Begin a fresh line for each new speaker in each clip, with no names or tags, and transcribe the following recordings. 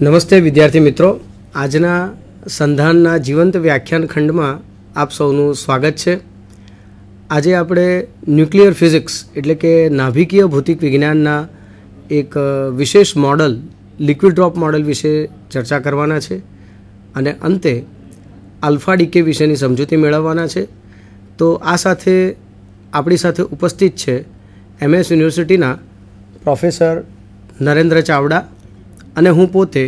નમસ્તે વિદ્યાર્થી મિત્રો, આજના સંધાનના જીવંત વ્યાખ્યાન ખંડમાં આપ સૌનું સ્વાગત છે. આજે આપણે ન્યુક્લિયર ફિઝિક્સ એટલે કે નાભિકીય ભૌતિક વિજ્ઞાનના એક વિશેષ મોડલ લિક્વિડ ડ્રોપ મોડલ વિશે ચર્ચા કરવાના છે અને અંતે આલ્ફા ડીકે વિશેની સમજૂતી મેળવવાના છે. તો આ સાથે આપણી સાથે ઉપસ્થિત છે MS યુનિવર્સિટીના પ્રોફેસર નરેન્દ્ર ચાવડા અને હું પોતે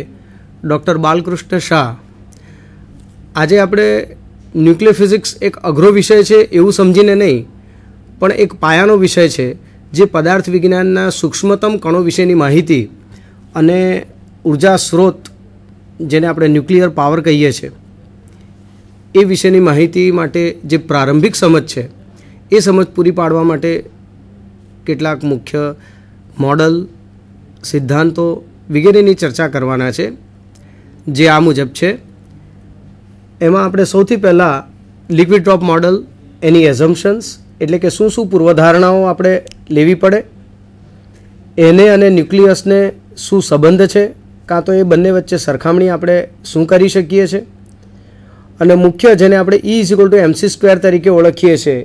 ડૉક્ટર બાલકૃષ્ણ શાહ. આજે આપણે ન્યુક્લિયર ફિઝિક્સ એક અઘરો વિષય છે એવું સમજીને નહીં, પણ એક પાયાનો વિષય છે જે પદાર્થ વિજ્ઞાનના સૂક્ષ્મતમ કણો વિશેની માહિતી અને ઉર્જા સ્ત્રોત, જેને આપણે ન્યુક્લિયર પાવર કહીએ છીએ, એ વિશેની માહિતી માટે જે પ્રારંભિક સમજ છે એ સમજ પૂરી પાડવા માટે કેટલાક મુખ્ય મોડલ, સિદ્ધાંતો વગેરેની ચર્ચા કરવાના છે, જે આ મુજબ છે. એમાં આપણે સૌથી પહેલાં લિક્વિડ ડ્રોપ મોડલ, એની એઝમ્પશન્સ એટલે કે શું શું પૂર્વધારણાઓ આપણે લેવી પડે, એને અને ન્યુક્લિયસને શું સંબંધ છે, કાં તો એ બંને વચ્ચે સરખામણી આપણે શું કરી શકીએ છીએ, અને મુખ્ય જેને આપણે E=mc² તરીકે ઓળખીએ છીએ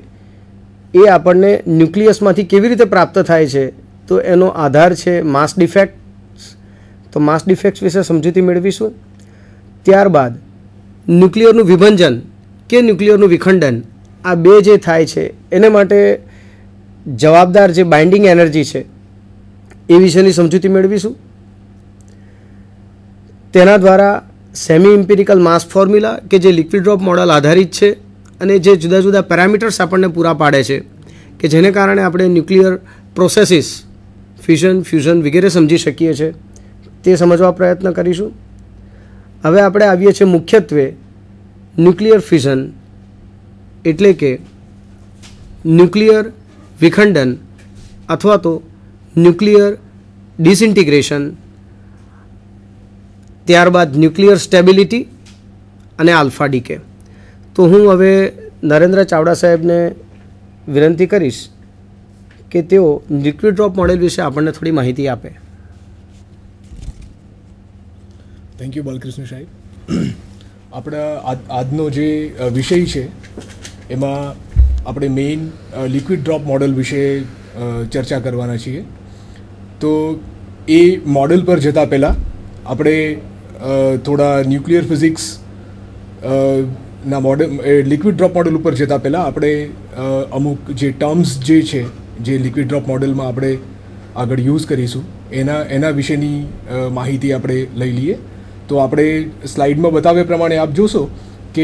એ આપણને ન્યુક્લિયસમાંથી કેવી રીતે પ્રાપ્ત થાય છે, તો એનો આધાર છે માસ ડિફેક્ટ. તો માસ ડિફેક્ટ્સ વિશે સમજૂતી મેળવીશું. ત્યારબાદ ન્યુક્લિયરનું વિભંજન કે ન્યુક્લિયરનું વિખંડન, આ બે જે થાય છે એને માટે જવાબદાર જે બાઇન્ડિંગ એનર્જી છે એ વિશેની સમજૂતી મેળવીશું. તેના દ્વારા સેમી ઇમ્પિરિકલ માસ ફોર્મ્યુલા કે જે લિક્વિડ ડ્રોપ મોડલ આધારિત છે અને જે જુદા જુદા પેરામીટર્સ આપણને પૂરા પાડે છે કે જેને કારણે આપણે ન્યુક્લિયર પ્રોસેસીસ, ફ્યુઝન, ફ્યુઝન વગેરે સમજી શકીએ છીએ, તે સમજવા પ્રયત્ન કરીશું. હવે આપણે આવીએ છીએ મુખ્યત્વે ન્યુક્લિયર ફ્યુઝન એટલે કે ન્યુક્લિયર વિખંડન અથવા તો ન્યુક્લિયર ડિસઇન્ટિગ્રેશન, ત્યારબાદ ન્યુક્લિયર સ્ટેબિલિટી અને આલ્ફા ડીકે. તો હું હવે નરેન્દ્ર ચાવડા સાહેબને વિનંતી કરીશ કે તેઓ લિક્વિડ ડ્રોપ મોડેલ વિશે આપણને થોડી માહિતી આપે.
થેન્ક યુ બાલકૃષ્ણ સાહેબ. આપણા આજનો જે વિષય છે એમાં આપણે મેઇન લિક્વિડ ડ્રોપ મોડલ વિશે ચર્ચા કરવાના છીએ. તો એ મોડલ પર જતાં પહેલાં આપણે થોડા ન્યુક્લિયર ફિઝિક્સ ના મોડલ, લિક્વિડ ડ્રોપ મોડલ ઉપર જતાં પહેલાં આપણે અમુક જે ટર્મ્સ જે છે જે લિક્વિડ ડ્રોપ મોડલમાં આપણે આગળ યુઝ કરીશું એના વિશેની માહિતી આપણે લઈ લઈએ. તો આપણે સ્લાઇડમાં બતાવ્યા પ્રમાણે આપ જોશો કે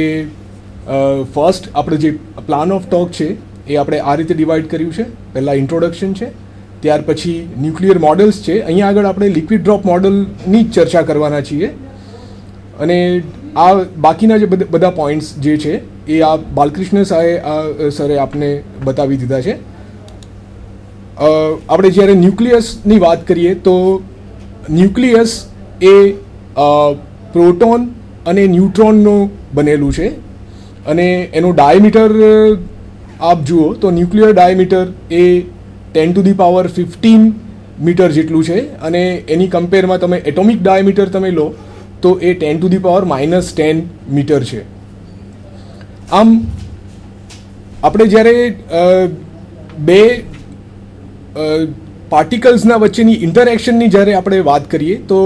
ફર્સ્ટ આપણે જે પ્લાન ઓફ ટોક છે એ આપણે આ રીતે ડિવાઈડ કર્યું છે. પહેલાં ઇન્ટ્રોડક્શન છે, ત્યાર પછી ન્યુક્લિયર મોડલ્સ છે. અહીંયા આગળ આપણે લિક્વિડ ડ્રોપ મોડલની જ ચર્ચા કરવાના છીએ અને આ બાકીના જે બધા પોઈન્ટ્સ જે છે એ આ બાલકૃષ્ણ સરે આપને બતાવી દીધા છે. આપણે જ્યારે ન્યુક્લિયસની વાત કરીએ તો ન્યુક્લિયસ એ પ્રોટોન અને ન્યુટ્રોનનું બનેલું છે અને એનું ડાયામીટર આપ જુઓ તો ન્યુક્લિયર ડાયામીટર એ 10⁻15 મીટર જેટલું છે અને એની કમ્પેરમાં તમે એટોમિક ડાયામીટર તમે લો તો એ 10⁻−10 મીટર છે. આમ આપણે જ્યારે બે પાર્ટિકલ્સના વચ્ચેની ઇન્ટરેક્શનની જ્યારે આપણે વાત કરીએ તો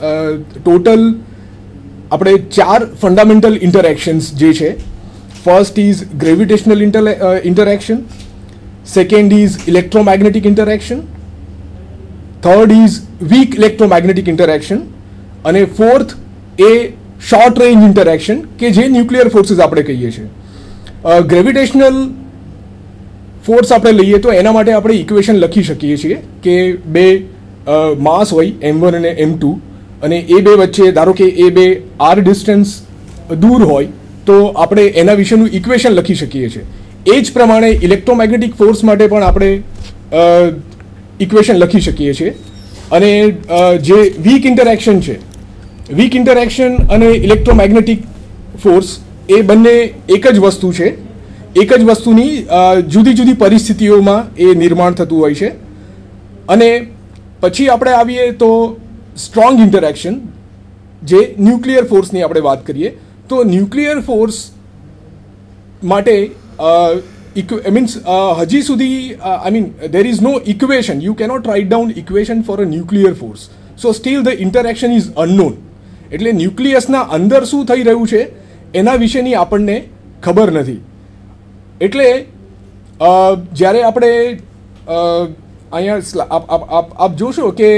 ટોટલ આપણે 4 ફંડામેન્ટલ ઇન્ટરેક્શન્સ જે છે. First is gravitational interaction, second is electromagnetic interaction, third is weak electromagnetic interaction અને ફોર્થ એ શોર્ટ રેન્જ ઇન્ટરેક્શન કે જે ન્યુક્લિયર ફોર્સીસ આપણે કહીએ છીએ. ગ્રેવિટેશનલ ફોર્સ આપણે લઈએ તો એના માટે આપણે ઇક્વેશન લખી શકીએ છીએ કે બે માસ હોય m1 અને m2 અને એ બે વચ્ચે ધારો કે એ બે r ડિસ્ટન્સ દૂર હોય તો આપણે એના વિશેનું ઇક્વેશન લખી શકીએ છીએ. એ જ પ્રમાણે ઇલેક્ટ્રોમેગ્નેટિક ફોર્સ માટે પણ આપણે ઇક્વેશન લખી શકીએ છીએ. અને જે વીક ઇન્ટરેક્શન છે, વીક ઇન્ટરેક્શન અને ઇલેક્ટ્રોમેગ્નેટિક ફોર્સ એ બંને એક જ વસ્તુ છે. એક જ વસ્તુની જુદી જુદી પરિસ્થિતિઓમાં એ નિર્માણ થતું હોય છે. અને પછી આપણે આવીએ તો સ્ટ્રોંગ ઇન્ટરેક્શન જે ન્યુક્લિયર ફોર્સની આપણે વાત કરીએ તો ન્યુક્લિયર ફોર્સ માટે મીન્સ હજી સુધી there is no equation. You cannot write down equation for a nuclear force. So still the interaction is unknown. એટલે ન્યુક્લિયસના અંદર શું થઈ રહ્યું છે એના વિશેની આપણને ખબર નથી. એટલે જ્યારે આપણે અહીંયા આપ જોશો કે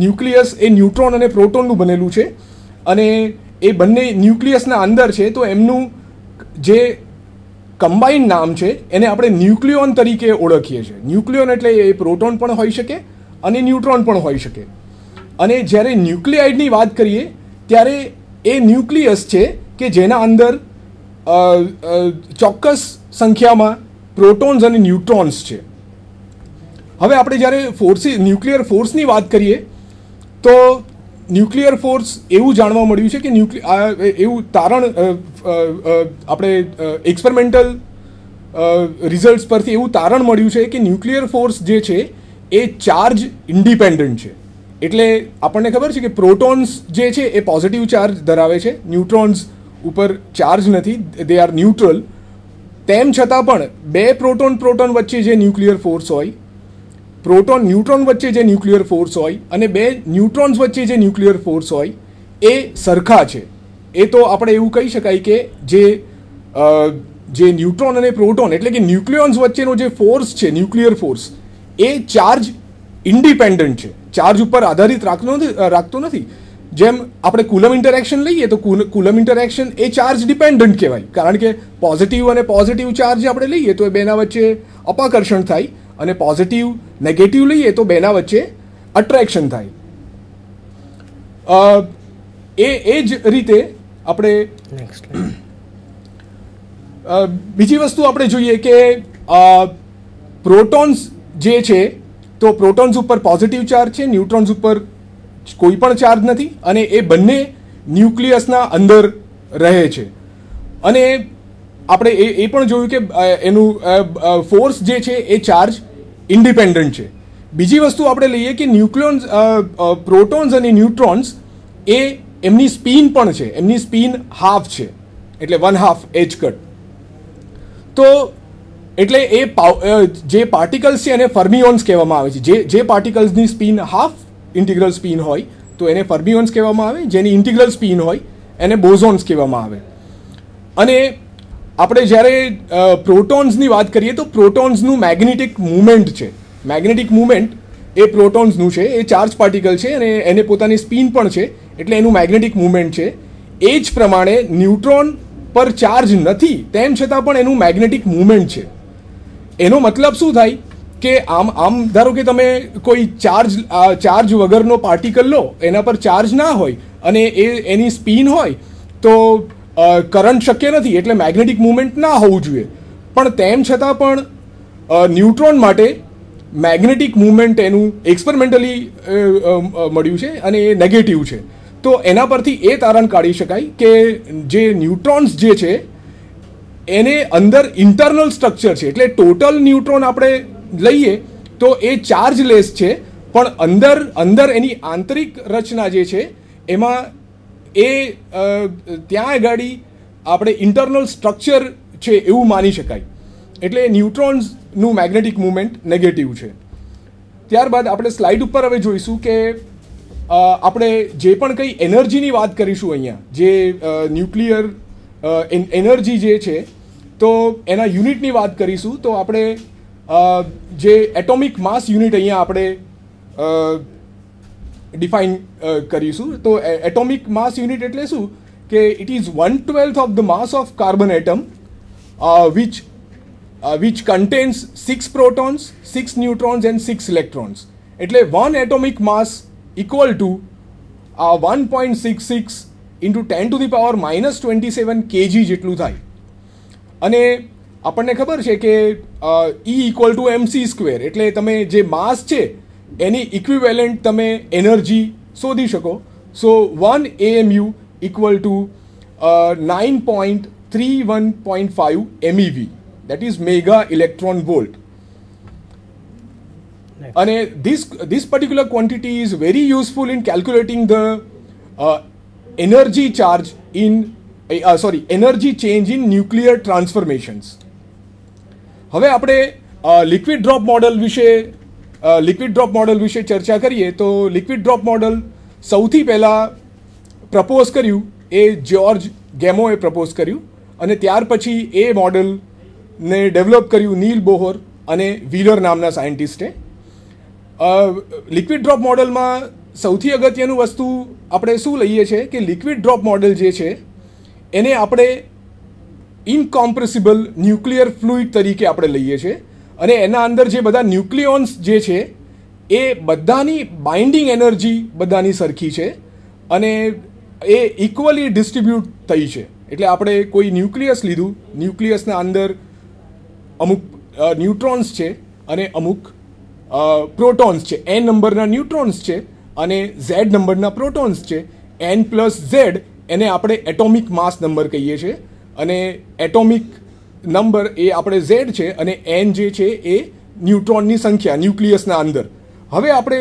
ન્યુક્લિયસ એ ન્યુટ્રોન અને પ્રોટોનનું બનેલું છે અને એ બંને ન્યુક્લિયસના અંદર છે, તો એમનું જે કમ્બાઇન્ડ નામ છે એને આપણે ન્યુક્લિયોન તરીકે ઓળખીએ છીએ. ન્યુક્લિયોન એટલે એ પ્રોટોન પણ હોઈ શકે અને ન્યુટ્રોન પણ હોઈ શકે. અને જ્યારે ન્યુક્લિયાઇડની વાત કરીએ ત્યારે એ ન્યુક્લિયસ છે કે જેના અંદર ચોક્કસ સંખ્યામાં પ્રોટોન્સ અને ન્યુટ્રોન્સ છે. હવે આપણે જ્યારે ન્યુક્લિયર ફોર્સની વાત કરીએ તો ન્યુક્લિયર ફોર્સ એવું જાણવા મળ્યું છે કે એવું તારણ આપણે એક્સપેરિમેન્ટલ રિઝલ્ટ્સ પરથી એવું તારણ મળ્યું છે કે ન્યુક્લિયર ફોર્સ જે છે એ ચાર્જ ઇન્ડિપેન્ડન્ટ છે. એટલે આપણને ખબર છે કે પ્રોટોન્સ જે છે એ પોઝિટિવ ચાર્જ ધરાવે છે, ન્યુટ્રોન્સ ઉપર ચાર્જ નથી, દે આર ન્યુટ્રલ. તેમ છતાં પણ બે પ્રોટોન વચ્ચે જે ન્યુક્લિયર ફોર્સ હોય, ન્યુટ્રોન વચ્ચે જે ન્યુક્લિયર ફોર્સ હોય અને બે ન્યુટ્રોન્સ વચ્ચે જે ન્યુક્લિયર ફોર્સ હોય એ સરખા છે. એ તો આપણે એવું કહી શકાય કે જે ન્યુટ્રોન અને પ્રોટોન એટલે કે ન્યુક્લિયોન્સ વચ્ચેનો જે ફોર્સ છે, ન્યુક્લિયર ફોર્સ, એ ચાર્જ ઇન્ડિપેન્ડન્ટ છે, ચાર્જ ઉપર આધારિત રાખતો નથી. જેમ આપણે કુલમ ઇન્ટરેક્શન લઈએ તો કુલમ ઇન્ટરેક્શન એ ચાર્જ ડિપેન્ડન્ટ કહેવાય, કારણ કે પોઝિટિવ અને પોઝિટિવ ચાર્જ આપણે લઈએ તો એ બેના વચ્ચે અપાકર્ષણ થાય અને પોઝિટિવ નેગેટિવ લઈએ તો બેના વચ્ચે અટ્રેક્શન થાય. એ જ રીતે આપણે બીજી વસ્તુ આપણે જોઈએ કે પ્રોટોન્સ જે છે તો પ્રોટોન્સ ઉપર પોઝિટિવ ચાર્જ છે, ન્યુટ્રોન્સ ઉપર કોઈ પણ ચાર્જ નથી અને એ બંને ન્યુક્લિયસના અંદર રહે છે. અને આપણે એ પણ જોયું કે એનું ફોર્સ જે છે એ ચાર્જ ઇન્ડિપેન્ડન્ટ છે. બીજી વસ્તુ આપણે લઈએ કે પ્રોટોન્સ અને ન્યુટ્રોન્સ એ એમની સ્પિન પણ છે, એમની સ્પિન હાફ છે, એટલે 1/2 h કટ. તો એટલે એ જે પાર્ટિકલ્સ છે એને ફર્મિયોન્સ કહેવામાં આવે છે. જે પાર્ટિકલ્સની સ્પિન હાફ ઇન્ટિગ્રલ સ્પિન હોય તો એને ફર્મિયોન્સ કહેવામાં આવે, જેની ઇન્ટિગ્રલ સ્પિન હોય એને બોઝોન્સ કહેવામાં આવે. અને આપણે જ્યારે પ્રોટોન્સની વાત કરીએ તો પ્રોટોન્સનું મેગ્નેટિક મુવમેન્ટ છે, મેગ્નેટિક મુવમેન્ટ એ પ્રોટોન્સનું છે, એ ચાર્જ પાર્ટિકલ છે અને એને પોતાની સ્પિન પણ છે, એટલે એનું મેગ્નેટિક મુવમેન્ટ છે. એ જ પ્રમાણે ન્યુટ્રોન પર ચાર્જ નથી તેમ છતાં પણ એનું મેગ્નેટિક મુવમેન્ટ છે. એનો મતલબ શું થાય કે આમ ધારો કે તમે કોઈ ચાર્જ વગરનો પાર્ટિકલ લો, એના પર ચાર્જ ના હોય અને એની સ્પિન હોય તો કરંટ શક્ય નથી, એટલે મેગ્નેટિક મુવમેન્ટ ના હોવું જોઈએ. પણ તેમ છતાં પણ ન્યુટ્રોન માટે મેગ્નેટિક મુવમેન્ટ એનું એક્સપેરિમેન્ટલી મળ્યું છે અને એ નેગેટિવ છે. તો એના પરથી એ તારણ કાઢી શકાય કે જે ન્યુટ્રોન્સ જે છે એને અંદર ઇન્ટરનલ સ્ટ્રક્ચર છે, એટલે ટોટલ ન્યુટ્રોન આપણે લઈએ તો એ ચાર્જલેસ છે, પણ અંદર એની આંતરિક રચના જે છે એમાં ત્યાં આગળ આપણે ઇન્ટરનલ સ્ટ્રક્ચર છે એવું માની શકાય. એટલે ન્યુટ્રોન્સનું મેગ્નેટિક મુવમેન્ટ નેગેટિવ છે. ત્યારબાદ આપણે સ્લાઇડ ઉપર હવે જોઈશું કે આપણે જે પણ કંઈ એનર્જીની વાત કરીશું અહીંયા, જે ન્યુક્લિયર એનર્જી જે છે તો એના યુનિટની વાત કરીશું. તો આપણે જે એટોમિક માસ યુનિટ અહીંયા આપણે ડિફાઇન કરીશું. તો એટોમિક માસ યુનિટ એટલે શું કે it is 1/12 of the mass of carbon atom which contains 6 protons, 6 neutrons and 6 electrons. એટલે 1 atomic mass equal to 1.66 into 10 to the power minus 27 kg જેટલું થાય. અને આપણને ખબર છે કે E equal to mc², એટલે તમે જે માસ છે એની ઇક્વિવેલન્ટ તમે એનર્જી શોધી શકો. સો 1 AMU equal to 9.31.5 MeV, that is mega electron volt. And this particular quantity is very useful in calculating the energy charge in energy change in nuclear transformations. હવે આપણે liquid drop model વિશે ચર્ચા કરીએ તો liquid drop model સૌથી પહેલાં propose કર્યું એ George ગેમોએ propose કર્યું અને ત્યાર પછી એ મોડલને ડેવલપ કર્યું નીલ બોહર અને વ્હીલર નામના સાયન્ટિસ્ટે. લિક્વિડ ડ્રોપ મોડલમાં સૌથી અગત્યનું વસ્તુ આપણે શું લઈએ છીએ કે લિક્વિડ ડ્રોપ મોડલ જે છે એને આપણે ઇનકોમ્પ્રેસિબલ ન્યુક્લિયર ફ્લુઇડ તરીકે આપણે લઈએ છીએ અને એના અંદર જે બધા ન્યુક્લિયોન્સ જે છે એ બધાની બાઇન્ડિંગ એનર્જી બધાની સરખી છે અને એ ઇક્વલી ડિસ્ટ્રીબ્યુટ થઈ છે. એટલે આપણે કોઈ ન્યુક્લિયસ લીધું, ન્યુક્લિયસના અંદર અમુક ન્યુટ્રોન્સ છે અને અમુક પ્રોટોન્સ છે. n નંબરના ન્યુટ્રોન્સ છે અને z નંબરના પ્રોટોન્સ છે. n+z એને આપણે એટોમિક માસ નંબર કહીએ છીએ અને એટોમિક નંબર એ આપણે z છે અને n જે છે એ ન્યુટ્રોનની સંખ્યા ન્યુક્લિયસના અંદર. હવે આપણે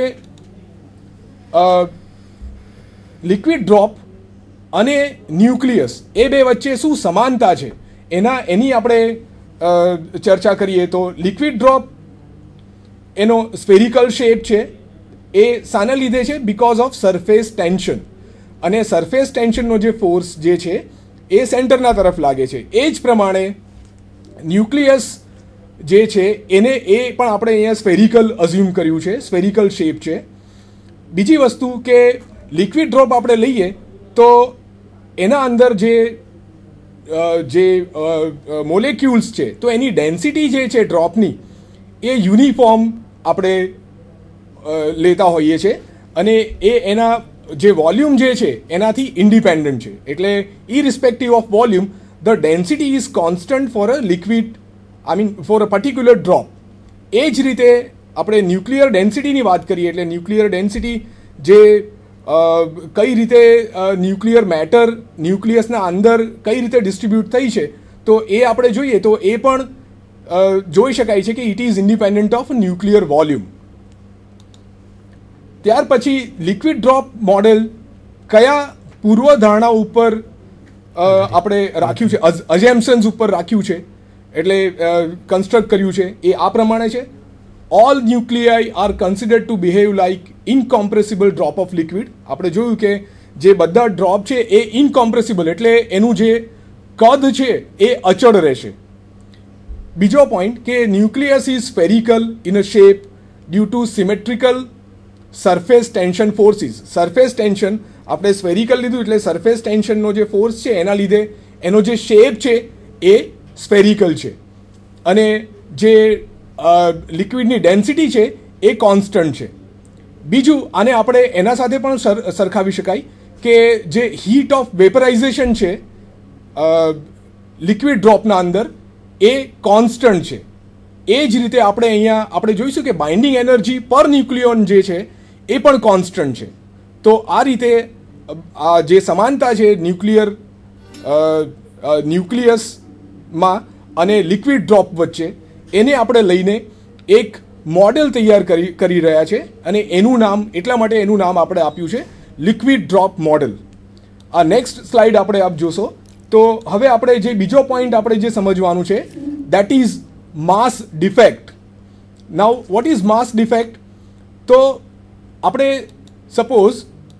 લિક્વિડ ડ્રોપ અને ન્યુક્લિયસ એ બે વચ્ચે શું સમાનતા છે એની આપણે ચર્ચા કરીએ તો લિક્વિડ ડ્રોપ એનો સ્ફેરિકલ શેપ છે. એ શાના લીધે છે? Because of surface tension. અને સરફેસ ટેન્શનનો જે ફોર્સ જે છે એ સેન્ટરના તરફ લાગે છે. એ જ પ્રમાણે ન્યુક્લિયસ જે છે એને એ પણ આપણે અહીંયા સ્ફેરિકલ અઝ્યુમ કર્યું છે, સ્ફેરિકલ શેપ છે. બીજી વસ્તુ કે લિક્વિડ ડ્રોપ આપણે લઈએ તો એના અંદર જે મોલેક્યુલ્સ છે તો એની ડેન્સિટી જે છે ડ્રોપની એ યુનિફોર્મ આપણે લેતા હોઈએ છીએ અને એના જે વોલ્યુમ જે છે એનાથી ઇન્ડિપેન્ડન્ટ છે. એટલે irrespective of volume the density is constant for a liquid for a particular drop. એ જ રીતે આપણે ન્યુક્લિયર ડેન્સિટીની વાત કરીએ એટલે ન્યુક્લિયર ડેન્સિટી જે કઈ રીતે ન્યુક્લિયર મેટર ન્યુક્લિયસના અંદર કઈ રીતે ડિસ્ટ્રીબ્યુટ થઈ છે તો એ આપણે જોઈએ તો એ પણ જોઈ શકાય છે કે it is independent of nuclear volume. ત્યાર પછી લિક્વિડ ડ્રોપ મોડેલ કયા પૂર્વધારણા ઉપર આપણે રાખ્યું છે, અઝેમ્પશન્સ ઉપર રાખ્યું છે એટલે કન્સ્ટ્રક્ટ કર્યું છે એ આ પ્રમાણે છે. All nuclei are considered to behave like incompressible drop of liquid. આપણે જોયું કે જે બધા ડ્રોપ છે એ ઇનકોમ્પ્રેસિબલ એટલે એનું જે કદ છે એ અચળ રહેશે. બીજો પોઈન્ટ કે nucleus is spherical in a shape due to symmetrical surface tension forces. Surface tension આપણે સ્ફેરિકલ લીધું એટલે સરફેસ ટેન્શનનો જે ફોર્સ છે એના લીધે એનો જે શેપ છે એ સ્ફેરિકલ છે અને જે લિક્વિડની ડેન્સિટી છે એ કોન્સ્ટન્ટ છે. બીજું આને આપણે એના સાથે પણ સરખાવી શકાય કે જે હીટ ઓફ વેપરાઇઝેશન છે લિક્વિડ ડ્રોપના અંદર એ કોન્સ્ટન્ટ છે. એ જ રીતે આપણે અહીંયા આપણે જોઈશું કે બાઇન્ડિંગ એનર્જી પર ન્યુક્લિયોન જે છે એ પણ કોન્સ્ટન્ટ છે. તો આ રીતે આ જે સમાનતા છે ન્યુક્લિયસમાં અને લિક્વિડ ડ્રોપ વચ્ચે એને આપણે લઈને એક મોડેલ તૈયાર કરી રહ્યા છે અને એનું નામ એટલા માટે એનું નામ આપણે આપ્યું છે લિક્વિડ ડ્રોપ મોડેલ. આ નેક્સ્ટ સ્લાઇડ આપણે આપ જોશો તો હવે આપણે જે બીજો પોઈન્ટ આપણે જે સમજવાનું છે that is mass defect. Now what is mass defect? તો આપણે સપોઝ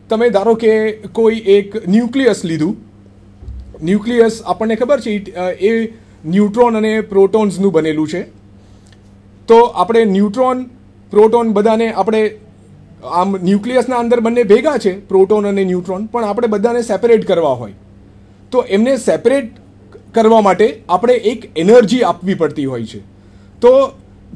તમે ધારો કે કોઈ એક ન્યુક્લિયસ લીધું. ન્યુક્લિયસ આપણને ખબર છે એ ન્યુટ્રોન અને પ્રોટોન્સનું બનેલું છે. તો આપણે ન્યુટ્રોન પ્રોટોન બધાને આપણે આમ ન્યુક્લિયસના અંદર બંને ભેગા છે પ્રોટોન અને ન્યુટ્રોન, પણ આપણે બધાને સેપરેટ કરવા હોય તો એમને સેપરેટ કરવા માટે આપણે એક એનર્જી આપવી પડતી હોય છે. તો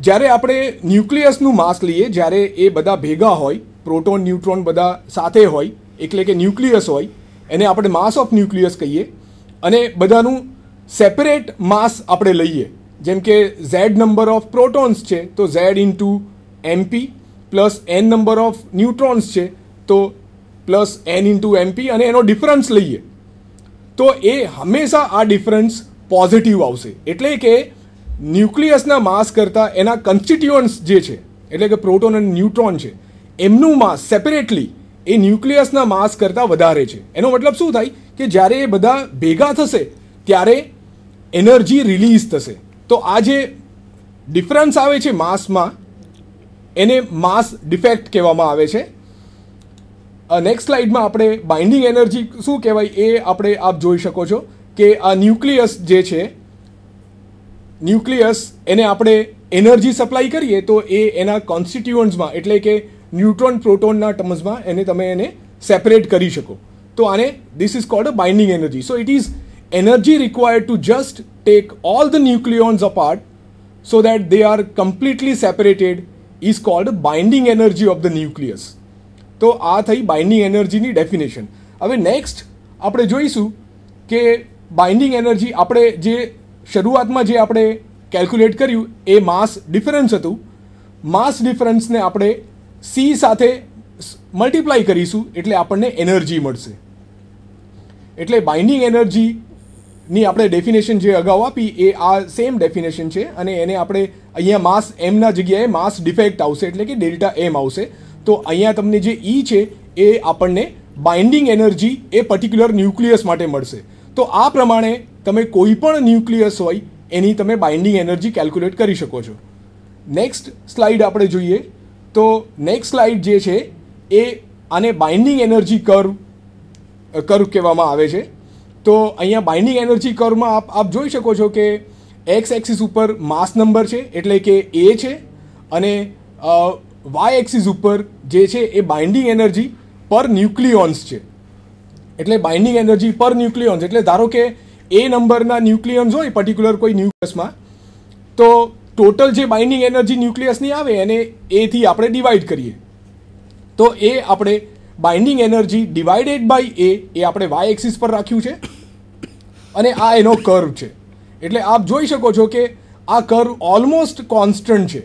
જ્યારે આપણે ન્યુક્લિયસનું માસ લઈએ જ્યારે એ બધા ભેગા હોય પ્રોટોન ન્યુટ્રોન બધા સાથે હોય એટલે કે ન્યુક્લિયસ હોય એને આપણે માસ ઓફ ન્યુક્લિયસ કહીએ અને બધાનું સેપરેટ માસ આપણે લઈએ. જેમ કે ઝેડ નંબર ઓફ પ્રોટોન્સ છે તો Z into MP plus N number of neutrons છે તો પ્લસ એન ઇન્ટુ એમપી અને એનો ડિફરન્સ લઈએ તો એ હંમેશા આ ડિફરન્સ પોઝિટિવ આવશે. એટલે કે ન્યુક્લિયસના માસ કરતાં એના કન્સ્ટિટ્યુઅન્ટ્સ જે છે એટલે કે પ્રોટોન અને ન્યુટ્રોન છે એમનું માસ સેપરેટલી એ ન્યુક્લિયસના માસ કરતાં વધારે છે. એનો મતલબ શું થાય કે જ્યારે એ બધા ભેગા થશે ત્યારે એનર્જી રિલીઝ થશે. તો આ જે ડિફરન્સ આવે છે માસમાં એને માસ ડિફેક્ટ કહેવામાં આવે છે. નેક્સ્ટ સ્લાઇડમાં આપણે બાઇન્ડિંગ એનર્જી શું કહેવાય એ આપણે આપ જોઈ શકો છો કે આ ન્યુક્લિયસ જે છે, ન્યુક્લિયસ એને આપણે એનર્જી સપ્લાય કરીએ તો એ એના કોન્સ્ટિટ્યુઅન્ટ્સમાં એટલે કે ન્યુટ્રોન પ્રોટોનના ટર્મ્સમાં એને સેપરેટ કરી શકો. તો આને this is called a binding energy. So it is energy required to just take all the nucleons apart so that they are completely separated is called binding energy of the nucleus. તો આ થઈ binding એનર્જીની definition. હવે next આપણે જોઈશું કે binding energy આપણે જે શરૂઆતમાં જે આપણે કેલ્ક્યુલેટ કર્યું એ માસ ડિફરન્સ હતું. માસ ડિફરન્સને આપણે સી સાથે મલ્ટીપ્લાય કરીશું એટલે આપણને એનર્જી મળશે. એટલે બાઇન્ડિંગ એનર્જીની આપણે ડેફિનેશન જે અગાઉ આપી એ આ સેમ ડેફિનેશન છે અને એને આપણે અહીંયા માસ એમના જગ્યાએ માસ ડિફેક્ટ આવશે એટલે કે ડેલ્ટા એમ આવશે. તો અહીંયા તમને જે ઈ છે એ આપણને બાઇન્ડિંગ એનર્જી એ પર્ટિક્યુલર ન્યુક્લિયસ માટે મળશે. તો આ પ્રમાણે તમે કોઈ પણ ન્યુક્લિયસ હોય એની તમે બાઇન્ડિંગ એનર્જી કેલ્ક્યુલેટ કરી શકો છો. નેક્સ્ટ સ્લાઇડ આપણે જોઈએ તો નેક્સ્ટ સ્લાઇડ જે છે એ આને બાઇન્ડિંગ એનર્જી કર્વ કહેવામાં આવે છે. તો અહીંયા બાઇન્ડિંગ એનર્જી કર્વમાં આપ જોઈ શકો છો કે એક્સ એક્સિસ ઉપર માસ નંબર છે એટલે કે એ છે અને વાય એક્સિસ ઉપર જે છે એ બાઇન્ડિંગ એનર્જી પર ન્યુક્લિયોન્સ છે. એટલે બાઇન્ડિંગ એનર્જી પર ન્યુક્લિયોન્સ એટલે ધારો કે એ નંબરના ન્યુક્લિયોન્સ હોય પર્ટિક્યુલર કોઈ ન્યુક્લિયસમાં તો ટોટલ જે બાઇન્ડિંગ એનર્જી ન્યુક્લિયસની આવે એને એથી આપણે ડિવાઈડ કરીએ તો એ આપણે બાઇન્ડિંગ એનર્જી ડિવાઇડેડ બાય એ આપણે વાય એક્સિસ પર રાખ્યું છે અને આ એનો કર્વ છે. એટલે આપ જોઈ શકો છો કે આ કર્વ ઓલમોસ્ટ કોન્સ્ટન્ટ છે.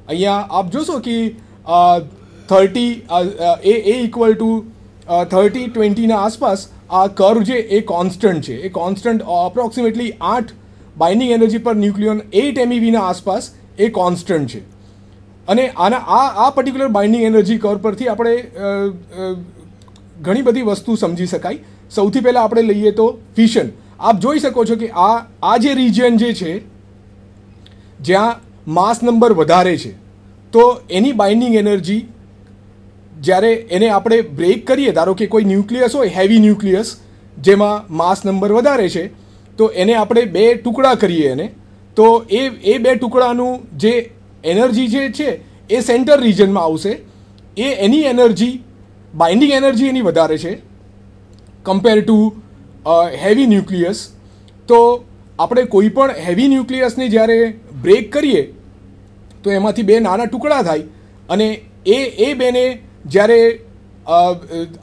અહીંયા આપ જોશો કે 30 એ ઇક્વલ ટુ 30-20ના આસપાસ આ કર્વ જે એ કોન્સ્ટન્ટ છે. એ constant approximately 8 binding energy per ન્યુક્લિયોન 8 MeVના આસપાસ એ કોન્સ્ટન્ટ છે. અને આ પર્ટિક્યુલર બાઇન્ડિંગ એનર્જી કર્વ પરથી આપણે ઘણી બધી વસ્તુ સમજી શકાય. સૌથી પહેલાં આપણે લઈએ તો ફિશન. આપ જોઈ શકો છો કે આ જે રિજિયન જે છે જ્યાં માસ નંબર વધારે છે તો એની બાઇન્ડિંગ એનર્જી જ્યારે એને આપણે બ્રેક કરીએ, ધારો કે કોઈ ન્યુક્લિયસ હોય હેવી ન્યુક્લિયસ જેમાં માસ નંબર વધારે છે તો એને આપણે 2 ટુકડા કરીએ એને તો એ 2 ટુકડાનું જે એનર્જી જે છે એ સેન્ટર રિજનમાં આવશે. એની એનર્જી બાઇન્ડિંગ એનર્જી એની વધારે છે કમ્પેર ટુ હેવી ન્યુક્લિયસ. તો આપણે કોઈ પણ હેવી ન્યુક્લિયસને જ્યારે બ્રેક કરીએ તો એમાંથી 2 નાના ટુકડા થાય અને એ બેને જ્યારે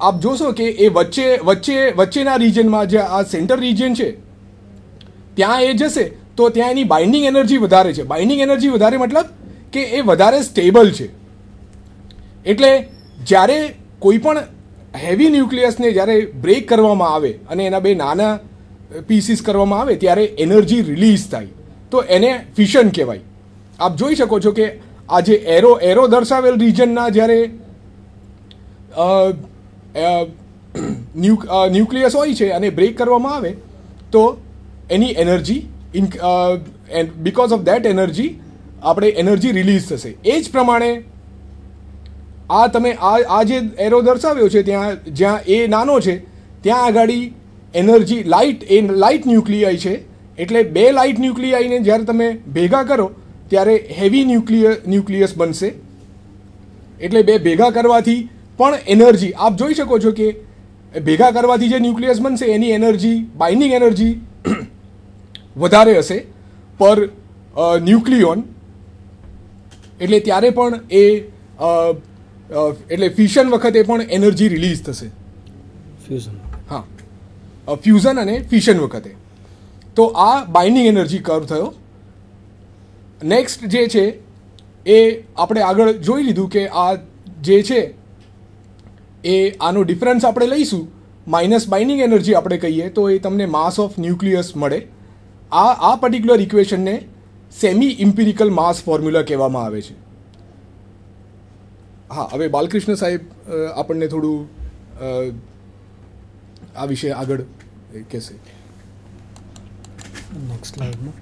આપ જોશો કે એ વચ્ચેના રિજનમાં જે આ સેન્ટર રિજન છે ત્યાં એ જશે તો ત્યાં એની બાઇન્ડિંગ એનર્જી વધારે છે. બાઇન્ડિંગ એનર્જી વધારે મતલબ કે એ વધારે સ્ટેબલ છે. એટલે જ્યારે કોઈ પણ હેવી ન્યુક્લિયસને જ્યારે બ્રેક કરવામાં આવે અને એના 2 નાના પીસીસ કરવામાં આવે ત્યારે એનર્જી રિલીઝ થાય તો એને ફિશન કહેવાય. આપ જોઈ શકો છો કે આ જે એરો દર્શાવેલ રિજનના જ્યારે ન્યુક્લિયસ હોય છે અને બ્રેક કરવામાં આવે તો એની energy because of that energy આપણે એનર્જી રિલીઝ થશે. એ જ પ્રમાણે આ તમે આ જે એરો દર્શાવ્યો છે ત્યાં જ્યાં એ નાનો છે ત્યાં આગળ એનર્જી લાઇટ ન્યુક્લિયાઈ છે. એટલે 2 લાઇટ ન્યુક્લિયાઈને જ્યારે તમે ભેગા કરો ત્યારે હેવી ન્યુક્લિયસ બનશે. એટલે 2 ભેગા કરવાથી પણ એનર્જી આપ જોઈ શકો છો કે ભેગા કરવાથી જે ન્યુક્લિયસ બનશે એની એનર્જી બાઇન્ડિંગ એનર્જી વધારે હશે પર ન્યુક્લિયોન. એટલે ત્યારે પણ એટલે ફ્યુઝન વખતે પણ એનર્જી રિલીઝ થશે. હા, ફ્યુઝન અને ફિશન વખતે. તો આ બાઇન્ડિંગ એનર્જી કર્વ થયો. નેક્સ્ટ જે છે એ આપણે આગળ જોઈ લીધું કે આ જે છે એ આનો ડિફરન્સ આપણે લઈશું માઇનસ બાઇન્ડિંગ એનર્જી આપણે કહીએ તો એ તમને માસ ઓફ ન્યુક્લિયસ મળે. આ પર્ટિક્યુલર ઇક્વેશનને સેમી ઇમ્પિરિકલ માસ ફોર્મ્યુલા કહેવામાં આવે છે. હા, હવે બાલકૃષ્ણ સાહેબ આપણને થોડું આ વિશે આગળ કહેશે.
નેક્સ્ટ સ્લાઇડમાં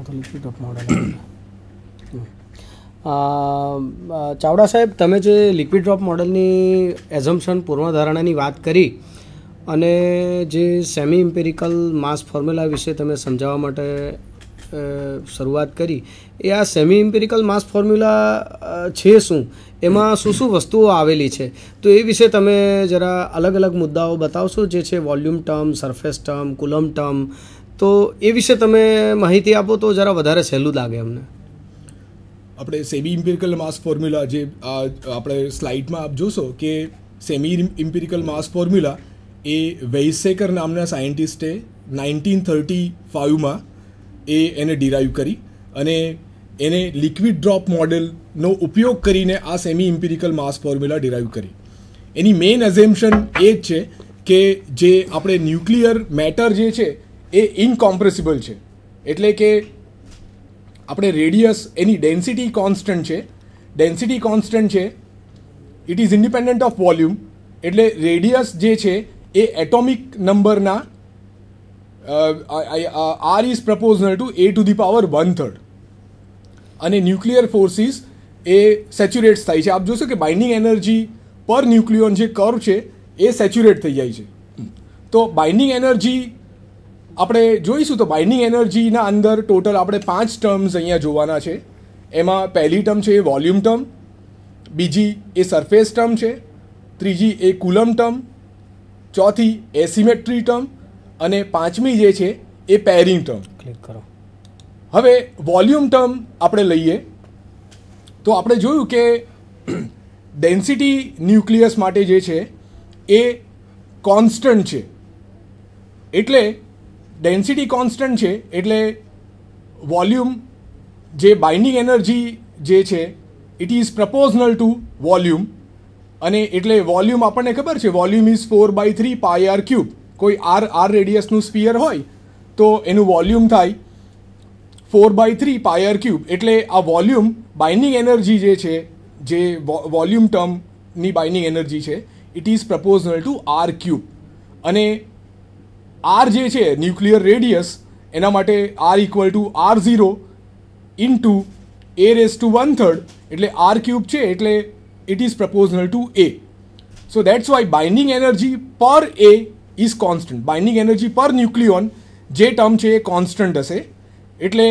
તો લિક્વિડ ડ્રોપ મોડલ. ચાવડા સાહેબ, તમે જે લિક્વિડ ડ્રોપ મોડલની એઝમ્પશન પૂર્વધારણાની વાત કરી અને જે સેમી ઇમ્પેરિકલ માસ ફોર્મ્યુલા વિશે તમે સમજાવવા માટે શરૂઆત કરી, એ આ સેમી ઇમ્પેરિકલ માસ ફોર્મ્યુલા છે શું, એમાં શું શું વસ્તુઓ આવેલી છે, તો એ વિશે તમે જરા અલગ અલગ મુદ્દાઓ બતાવશો, જે છે volume term, surface term, coulomb term, તો એ વિશે તમે માહિતી આપો તો જરા વધારે સહેલું લાગે અમને.
આપણે સેમી ઇમ્પિરિકલ માસ ફોર્મ્યુલા જે આપણે સ્લાઇડમાં આપ જોશો કે સેમી ઇમ્પિરિકલ માસ ફોર્મ્યુલા એ વેઇસેકર નામના સાયન્ટિસ્ટે 1935માં એને ડિરાઈવ કરી અને એને લિક્વિડ ડ્રોપ મોડેલનો ઉપયોગ કરીને આ સેમી ઇમ્પિરિકલ માસ ફોર્મ્યુલા ડિરાઈવ કરી. એની મેઇન એઝેમ્પશન એ જ છે કે જે આપણે ન્યુક્લિયર મેટર જે છે એ ઇનકોમ્પ્રેસિબલ છે, એટલે કે આપણે રેડિયસ એની ડેન્સિટી કોન્સ્ટન્ટ છે. ડેન્સિટી કોન્સ્ટન્ટ છે, it is independent of volume, એટલે રેડિયસ જે છે એ એટોમિક નંબરના R is proportional to A to the power 1/3 અને ન્યુક્લિયર ફોર્સિસ એ સેચ્યુરેટ થાય છે. આપ જોશો કે બાઇન્ડિંગ એનર્જી પર ન્યુક્લિયોન જે કર્વ છે એ સેચ્યુરેટ થઈ જાય છે. તો બાઇન્ડિંગ એનર્જી આપણે જોઈશું તો બાઇન્ડિંગ એનર્જીના અંદર ટોટલ આપણે 5 ટર્મ્સ અહીંયા જોવાના છે. એમાં પહેલી ટર્મ છે એ વોલ્યુમ ટર્મ, બીજી એ સરફેસ ટર્મ છે, ત્રીજી એ કુલમ ટર્મ, ચોથી એસિમેટ્રી ટર્મ અને પાંચમી જે છે એ પેરિંગ ટર્મ.
ક્લિક કરો.
હવે વોલ્યુમ ટર્મ આપણે લઈએ તો આપણે જોયું કે ડેન્સિટી ન્યુક્લિયસ માટે જે છે એ કોન્સ્ટન્ટ છે, એટલે ડેન્સિટી કોન્સ્ટન્ટ છે એટલે વોલ્યુમ જે બાઇન્ડિંગ એનર્જી જે છે it is proportional two volume, અને એટલે વોલ્યુમ આપણને ખબર છે વોલ્યુમ ઇઝ 4/3 πr³. કોઈ આર રેડિયસનું સ્ફિયર હોય તો એનું વોલ્યુમ થાય 4/3 πr³. એટલે આ વોલ્યુમ બાઇન્ડિંગ એનર્જી જે છે, જે વોલ્યુમ ટર્મની બાઇન્ડિંગ એનર્જી છે it is proportional two r³. અને આર જે છે ન્યુક્લિયર રેડિયસ, એના માટે r = r0 ઇન્ટુ A⁻⁻⁰, એટલે r³ છે એટલે it is proportional to A. So that's why binding energy per A is constant. Binding energy per nucleon જે term છે એ કોન્સ્ટન્ટ હશે, એટલે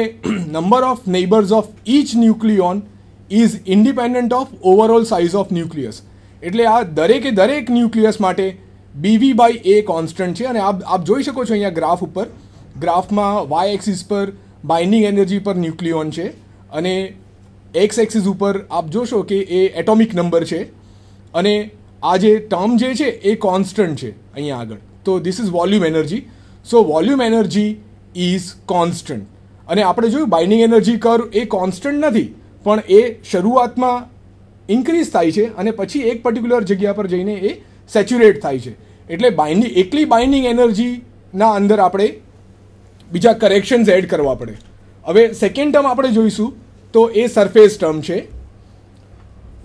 number of neighbours of each nucleon is independent of overall size of nucleus. એટલે આ દરેકે દરેક nucleus માટે BV/A કોન્સ્ટન્ટ છે. અને આપ જોઈ શકો છો અહીંયા ગ્રાફ ઉપર, ગ્રાફમાં વાય એક્સિસ પર બાઇન્ડિંગ એનર્જી પર ન્યુક્લિયોન છે અને એક્સ એક્સિસ ઉપર આપ જોશો કે એ એટોમિક નંબર છે, અને આ જે ટર્મ જે છે એ કોન્સ્ટન્ટ છે અહીંયા આગળ. તો this is volume energy. So volume energy is constant. અને આપણે જોયું બાઇન્ડિંગ એનર્જી કર્વ એ કોન્સ્ટન્ટ નથી, પણ એ શરૂઆતમાં ઇન્ક્રીઝ થાય છે અને પછી એક પર્ટિક્યુલર જગ્યા પર જઈને એ સેચ્યુરેટ થાય છે. એટલે એકલી બાઇન્ડિંગ એનર્જીના અંદર આપણે બીજા કરેક્શન્સ એડ કરવા પડે. હવે સેકન્ડ ટર્મ આપણે જોઈશું તો એ સરફેસ ટર્મ છે.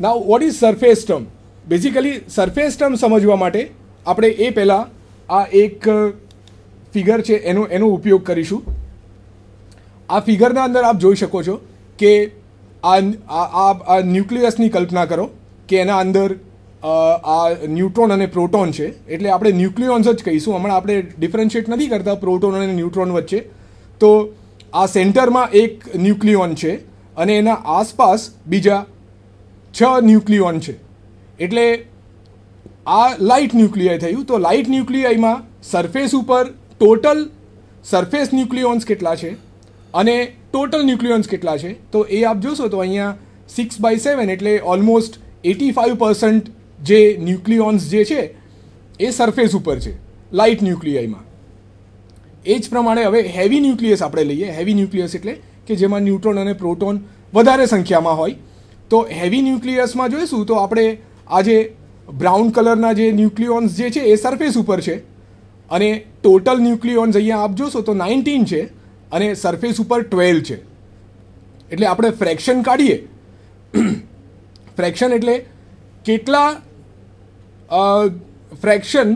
Now what is surface term? Basically surface term સમજવા માટે આપણે એ પહેલાં આ એક ફિગર છે એનો ઉપયોગ કરીશું. આ ફિગરના અંદર આપ જોઈ શકો છો કે આ ન્યુક્લિયસની કલ્પના કરો કે એના અંદર આ ન્યુટ્રોન અને પ્રોટોન છે, એટલે આપણે ન્યુક્લિયોન્સ જ કહીશું. હમણાં આપણે ડિફરન્શિએટ નથી કરતા પ્રોટોન અને ન્યુટ્રોન વચ્ચે. તો આ સેન્ટરમાં એક ન્યુક્લિયોન છે અને એના આસપાસ બીજા 6 ન્યુક્લિયોન છે, એટલે આ લાઇટ ન્યુક્લિયાઈ થયું. તો લાઇટ ન્યુક્લિયાઈમાં સરફેસ ઉપર ટોટલ સરફેસ ન્યુક્લિયોન્સ કેટલા છે અને ટોટલ ન્યુક્લિયોન્સ કેટલા છે, તો એ આપ જોશો તો અહીંયા 6/7 એટલે ઓલમોસ્ટ 85% જે ન્યુક્લિયોન્સ જે છે એ સરફેસ ઉપર છે લાઇટ ન્યુક્લિયાઈમાં. એ જ પ્રમાણે હવે હેવી ન્યુક્લિયસ આપણે લઈએ. હેવી ન્યુક્લિયસ એટલે કે જેમાં ન્યુટ્રોન અને પ્રોટોન વધારે સંખ્યામાં હોય. તો હેવી ન્યુક્લિયસમાં જોઈશું તો આપણે આ જે બ્રાઉન કલરના જે ન્યુક્લિયોન્સ જે છે એ સરફેસ ઉપર છે, અને ટોટલ ન્યુક્લિયોન્સ અહીંયા આપ જોશો તો 19 છે અને સરફેસ ઉપર 12 છે. એટલે આપણે ફ્રેક્શન કાઢીએ ફ્રેક્શન એટલે કેટલા ફ્રેક્શન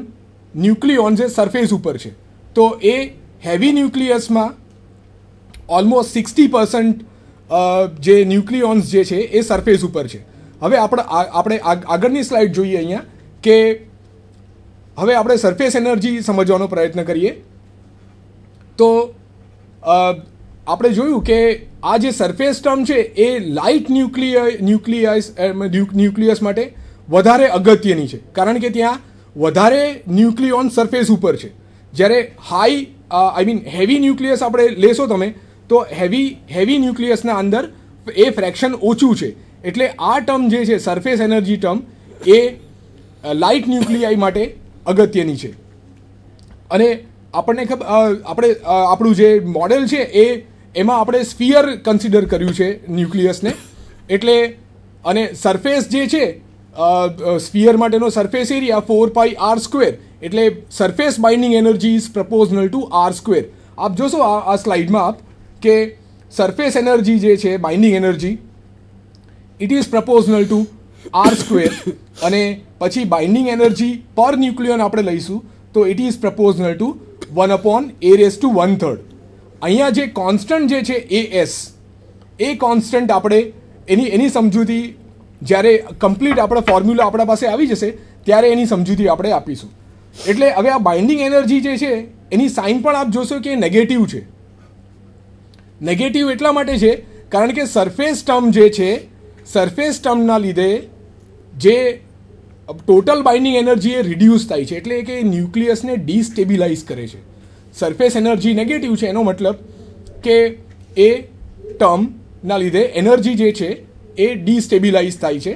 ન્યુક્લિયોન્સ એ સરફેસ ઉપર છે. તો એ હેવી ન્યુક્લિયસમાં ઓલમોસ્ટ 60% જે ન્યુક્લિયોન્સ જે છે એ સરફેસ ઉપર છે. હવે આપણે આગળની સ્લાઇડ જોઈએ અહીંયા કે હવે આપણે સરફેસ એનર્જી સમજવાનો પ્રયત્ન કરીએ. તો આપણે જોયું કે આ જે સરફેસ ટર્મ છે એ લાઇટ ન્યુક્લિયસ માટે વધારે અગત્યની છે, કારણ કે ત્યાં વધારે ન્યુક્લિયોન સરફેસ ઉપર છે. જ્યારે હેવી ન્યુક્લિયસ આપણે લેશો તમે તો હેવી ન્યુક્લિયસના અંદર એ ફ્રેક્શન ઓછું છે. એટલે આ ટર્મ જે છે સરફેસ એનર્જી ટર્મ એ લાઇટ ન્યુક્લિયાઈ માટે અગત્યની છે. અને આપણું જે મોડેલ છે એમાં આપણે સ્ફિયર કન્સિડર કર્યું છે ન્યુક્લિયસને. એટલે અને સરફેસ જે છે સ્ફિયર માટેનો સરફેસ એરિયા 4πr², એટલે surface binding energy is proportional two r². આપ જોશો આ સ્લાઇડમાં કે સરફેસ એનર્જી જે છે binding energy it is proportional two r², અને પછી બાઇન્ડિંગ એનર્જી પર ન્યુક્લિયોન આપણે લઈશું તો it is proportional two 1/a⁻⁻⁻. અહીંયા જે કોન્સ્ટન્ટ જે છે as એ કોન્સ્ટન્ટ આપણે એની સમજૂતી જ્યારે કમ્પ્લીટ આપણા ફોર્મ્યુલા આપણા પાસે આવી જશે ત્યારે એની સમજૂતી આપણે આપીશું. એટલે હવે આ બાઇન્ડિંગ એનર્જી જે છે એની સાઇન પણ આપ જોશો કે નેગેટિવ છે. નેગેટિવ એટલા માટે છે કારણ કે સરફેસ ટર્મ જે છે સરફેસ ટર્મના લીધે જે ટોટલ બાઇન્ડિંગ એનર્જી એ રિડ્યુસ થાય છે, એટલે કે ન્યુક્લિયસને ડિસ્ટેબિલાઇઝ કરે છે. સરફેસ એનર્જી નેગેટિવ છે એનો મતલબ કે એ ટર્મના લીધે એનર્જી જે છે એ ડિસ્ટેબિલાઇઝ થાય છે.